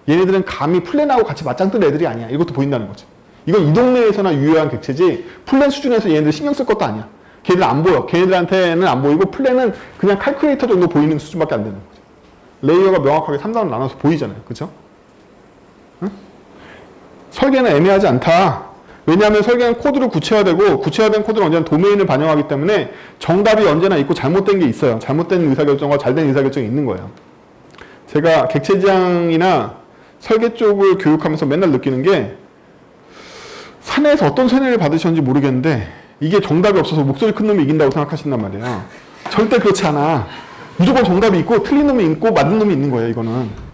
얘네들은 감히 플랜하고 같이 맞짱 뜬 애들이 아니야. 이것도 보인다는 거지. 이건 이 동네에서나 유효한 객체지 플랜 수준에서 얘네들 신경 쓸 것도 아니야. 걔네들 안 보여. 걔네들한테는 안 보이고 플랜은 그냥 칼큘레이터 정도 보이는 수준밖에 안 되는 거지. 레이어가 명확하게 3단으로 나눠서 보이잖아요. 그쵸? 응? 설계는 애매하지 않다. 왜냐하면 설계는 코드를 구체화되고 구체화된 코드는 언제나 도메인을 반영하기 때문에 정답이 언제나 있고 잘못된 게 있어요. 잘못된 의사결정과 잘된 의사결정이 있는 거예요. 제가 객체지향이나 설계 쪽을 교육하면서 맨날 느끼는 게 사내에서 어떤 세뇌를 받으셨는지 모르겠는데 이게 정답이 없어서 목소리 큰 놈이 이긴다고 생각하신단 말이에요. 절대 그렇지 않아. 무조건 정답이 있고 틀린 놈이 있고 맞는 놈이 있는 거예요. 이거는.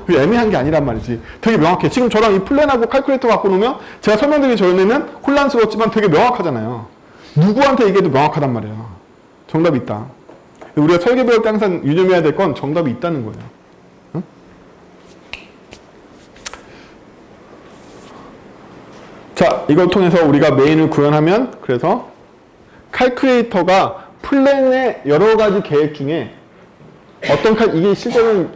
애매한 게 아니란 말이지. 되게 명확해. 지금 저랑 이 플랜하고 칼큘레이터 갖고 놓으면 제가 설명드리기 전에는 혼란스럽지만 되게 명확하잖아요. 누구한테 얘기해도 명확하단 말이에요. 정답이 있다. 우리가 설계 배울 때 항상 유념해야 될 건 정답이 있다는 거예요. 응? 자, 이걸 통해서 우리가 메인을 구현하면 그래서 칼큘레이터가 플랜의 여러 가지 계획 중에 어떤 이게 실제는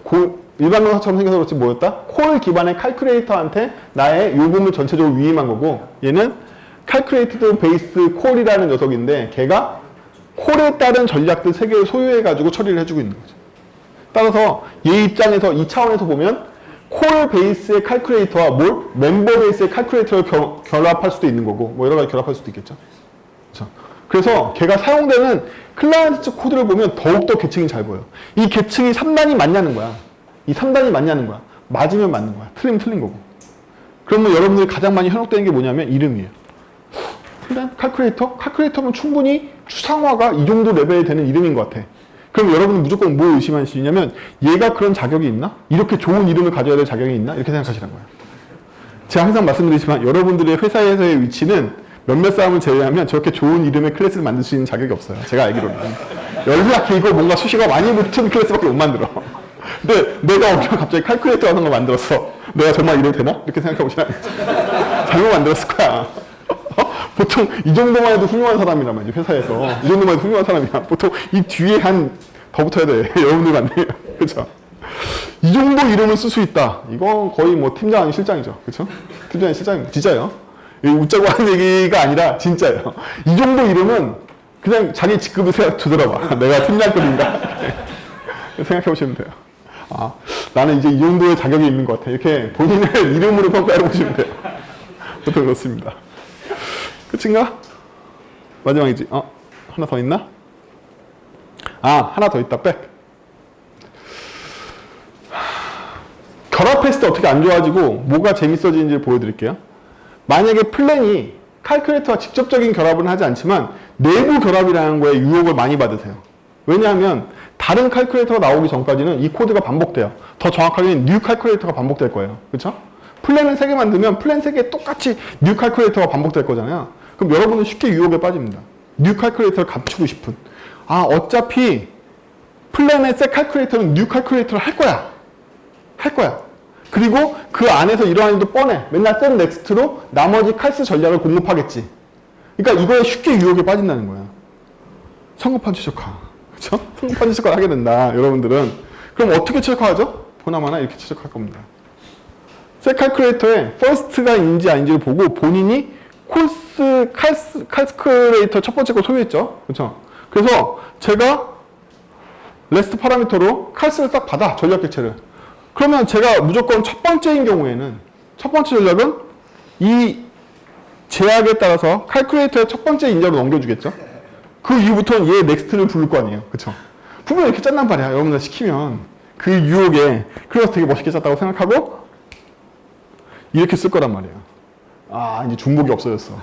일반 논사처럼 생겨서 그렇지 뭐였다? 콜 기반의 칼큘레이터한테 나의 요금을 전체적으로 위임한 거고 얘는 칼큘레이티드 베이스 콜이라는 녀석인데 걔가 콜에 따른 전략들 3개를 소유해가지고 처리를 해주고 있는 거죠. 따라서 얘 입장에서 이 차원에서 보면 콜 베이스의 칼큘레이터와 멤버 베이스의 칼큘레이터를 결합할 수도 있는 거고 뭐 여러 가지 결합할 수도 있겠죠. 그렇죠? 그래서 걔가 사용되는 클라이언트 측 코드를 보면 더욱더 계층이 잘 보여. 이 계층이 3단이 맞냐는 거야. 이 3단이 맞냐는 거야. 맞으면 맞는 거야. 틀리면 틀린 거고. 그러면 여러분들이 가장 많이 현혹되는 게 뭐냐면 이름이에요. 플랜? 칼큘레이터? 칼큘레이터면 충분히 추상화가 이 정도 레벨이 되는 이름인 것 같아. 그럼 여러분은 무조건 뭐 의심하시냐면 얘가 그런 자격이 있나? 이렇게 좋은 이름을 가져야 될 자격이 있나? 이렇게 생각하시는 거예요. 제가 항상 말씀드리지만 여러분들의 회사에서의 위치는 몇몇 사람을 제외하면 저렇게 좋은 이름의 클래스를 만들 수 있는 자격이 없어요. 제가 알기로는. 연락 길고 뭔가 수식어가 많이 붙은 클래스밖에 못 만들어. 근데 내가 갑자기 칼큘레이터 하는 걸 만들었어. 내가 정말 이래도 되나? 이렇게 생각해보시면 잘못 만들었을 거야. 보통 이 정도만 해도 훌륭한 사람이란 말이지. 회사에서. 이 정도만 해도 훌륭한 사람이야. 보통 이 뒤에 한 더 붙어야 돼. 여러분들 같네요. 그렇죠? 이 정도 이름을 쓸 수 있다. 이건 거의 뭐 팀장 아닌 실장이죠. 그렇죠? 팀장 아닌 실장입니다. 진짜요. 웃자고 하는 얘기가 아니라 진짜예요. 이 정도 이름은 그냥 자기 직급을 두드려봐. 내가 팀장급인가? 생각해보시면 돼요. 아, 나는 이제 이 정도의 자격이 있는 것 같아. 이렇게 본인을 이름으로 평가해보시면 돼요. 보통 그렇습니다. 끝인가? 마지막이지. 하나 더 있나? 하나 더 있다. 백. 결합했을 때 어떻게 안 좋아지고 뭐가 재밌어지는지 보여드릴게요. 만약에 플랜이 칼큘레이터와 직접적인 결합은 하지 않지만 내부 결합이라는 거에 유혹을 많이 받으세요. 왜냐하면 다른 칼큘레이터가 나오기 전까지는 이 코드가 반복돼요. 더 정확하게는 뉴 칼큘레이터가 반복될 거예요. 그렇죠? 플랜을 3개 만들면 플랜 3개 똑같이 뉴 칼큘레이터가 반복될 거잖아요. 그럼 여러분은 쉽게 유혹에 빠집니다. 뉴 칼큘레이터를 감추고 싶은. 어차피 플랜의 셋 칼큘레이터는 뉴 칼큘레이터를 할 거야. 할 거야. 그리고 그 안에서 이러한 일도 뻔해. 맨날 셋 넥스트로 나머지 칼스 전략을 공급하겠지. 그러니까 이거에 쉽게 유혹에 빠진다는 거야. 성급한 최적화. 그렇죠? 성급한 최적화를 하게 된다. 여러분들은. 그럼 어떻게 최적화하죠? 보나마나 이렇게 최적화할 겁니다. 셋 칼큘레이터에 퍼스트가 인지 아닌지를 보고 본인이 칼큘레이터 첫 번째 거 소유했죠. 그렇죠? 그래서 제가 레스트 파라미터로 칼스를 싹 받아. 전략 객체를. 그러면 제가 무조건 첫 번째인 경우에는 첫 번째 전략은 이 제약에 따라서 칼큘레이터의 첫 번째 인자로 넘겨주겠죠. 그 이후부터는 얘 넥스트를 부를 거 아니에요. 그쵸? 분명 이렇게 짠단 말이야. 여러분들 시키면 그 유혹에 그래서 되게 멋있게 짰다고 생각하고 이렇게 쓸 거란 말이에요. 이제 중복이 없어졌어.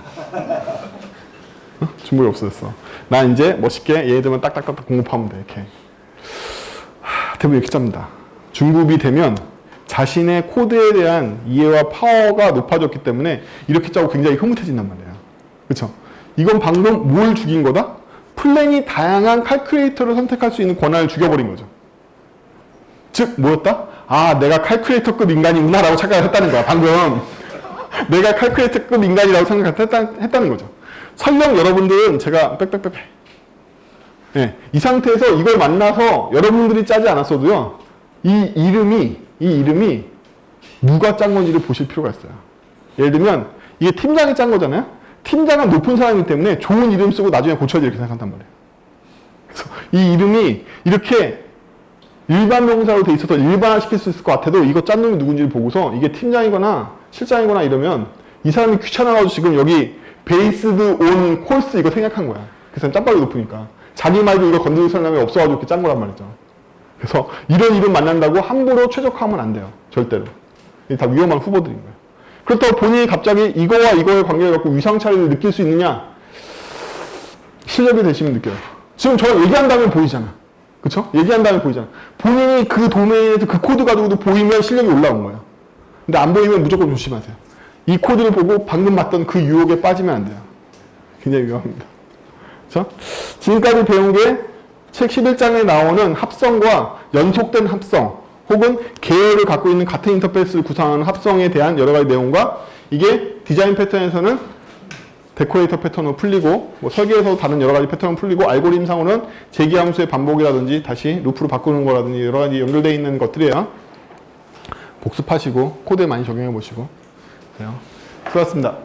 중복이 없어졌어. 난 이제 멋있게 얘들만 딱딱딱딱 공급하면 돼. 이렇게. 대부분 이렇게 짭니다. 중급이 되면 자신의 코드에 대한 이해와 파워가 높아졌기 때문에 이렇게 짜고 굉장히 흐뭇해진단 말이에요. 그렇죠? 이건 방금 뭘 죽인 거다? 플랜이 다양한 칼큘레이터를 선택할 수 있는 권한을 죽여버린 거죠. 즉 뭐였다? 내가 칼큘레이터급 인간이구나 라고 착각했다는 거야. 방금 내가 칼큘레이터급 인간이라고 생각했다는 거죠. 설령 여러분들은 제가 네, 이 상태에서 이걸 만나서 여러분들이 짜지 않았어도요. 이 이름이 누가 짠 건지를 보실 필요가 있어요. 예를 들면 이게 팀장이 짠 거잖아요. 팀장은 높은 사람이기 때문에 좋은 이름 쓰고 나중에 고쳐야지 이렇게 생각한단 말이에요. 그래서 이 이름이 이렇게 일반 명사로 돼 있어서 일반화시킬 수 있을 것 같아도 이거 짠 놈이 누군지를 보고서 이게 팀장이거나 실장이거나 이러면 이 사람이 귀찮아가지고 지금 여기 베이스드 온 콜스 이거 생략한 거야. 그래서 짬밥이 높으니까. 자기 말도 이거 건드릴 사람이 없어가지고 이렇게 짠 거란 말이죠. 그래서 이런 이름 만난다고 함부로 최적화하면 안 돼요. 절대로. 이게 다 위험한 후보들인 거예요. 그렇다고 본인이 갑자기 이거와 이거의 관계를 갖고 위상차이를 느낄 수 있느냐? 실력이 되시면 느껴요. 지금 저 얘기한 다음에 보이잖아. 그쵸? 얘기한 다음에 보이잖아. 본인이 그 도메인에서 그 코드 가지고도 보이면 실력이 올라온 거예요. 근데 안 보이면 무조건 조심하세요. 이 코드를 보고 방금 봤던 그 유혹에 빠지면 안 돼요. 굉장히 위험합니다. 그쵸? 지금까지 배운 게 책 11장에 나오는 합성과 연속된 합성 혹은 계열을 갖고 있는 같은 인터페이스를 구성하는 합성에 대한 여러 가지 내용과 이게 디자인 패턴에서는 데코레이터 패턴으로 풀리고 뭐 설계에서 다른 여러 가지 패턴으로 풀리고 알고리즘상으로는 재기함수의 반복이라든지 다시 루프로 바꾸는 거라든지 여러 가지 연결되어 있는 것들이에요. 복습하시고 코드에 많이 적용해 보시고 그래요. 수고하셨습니다.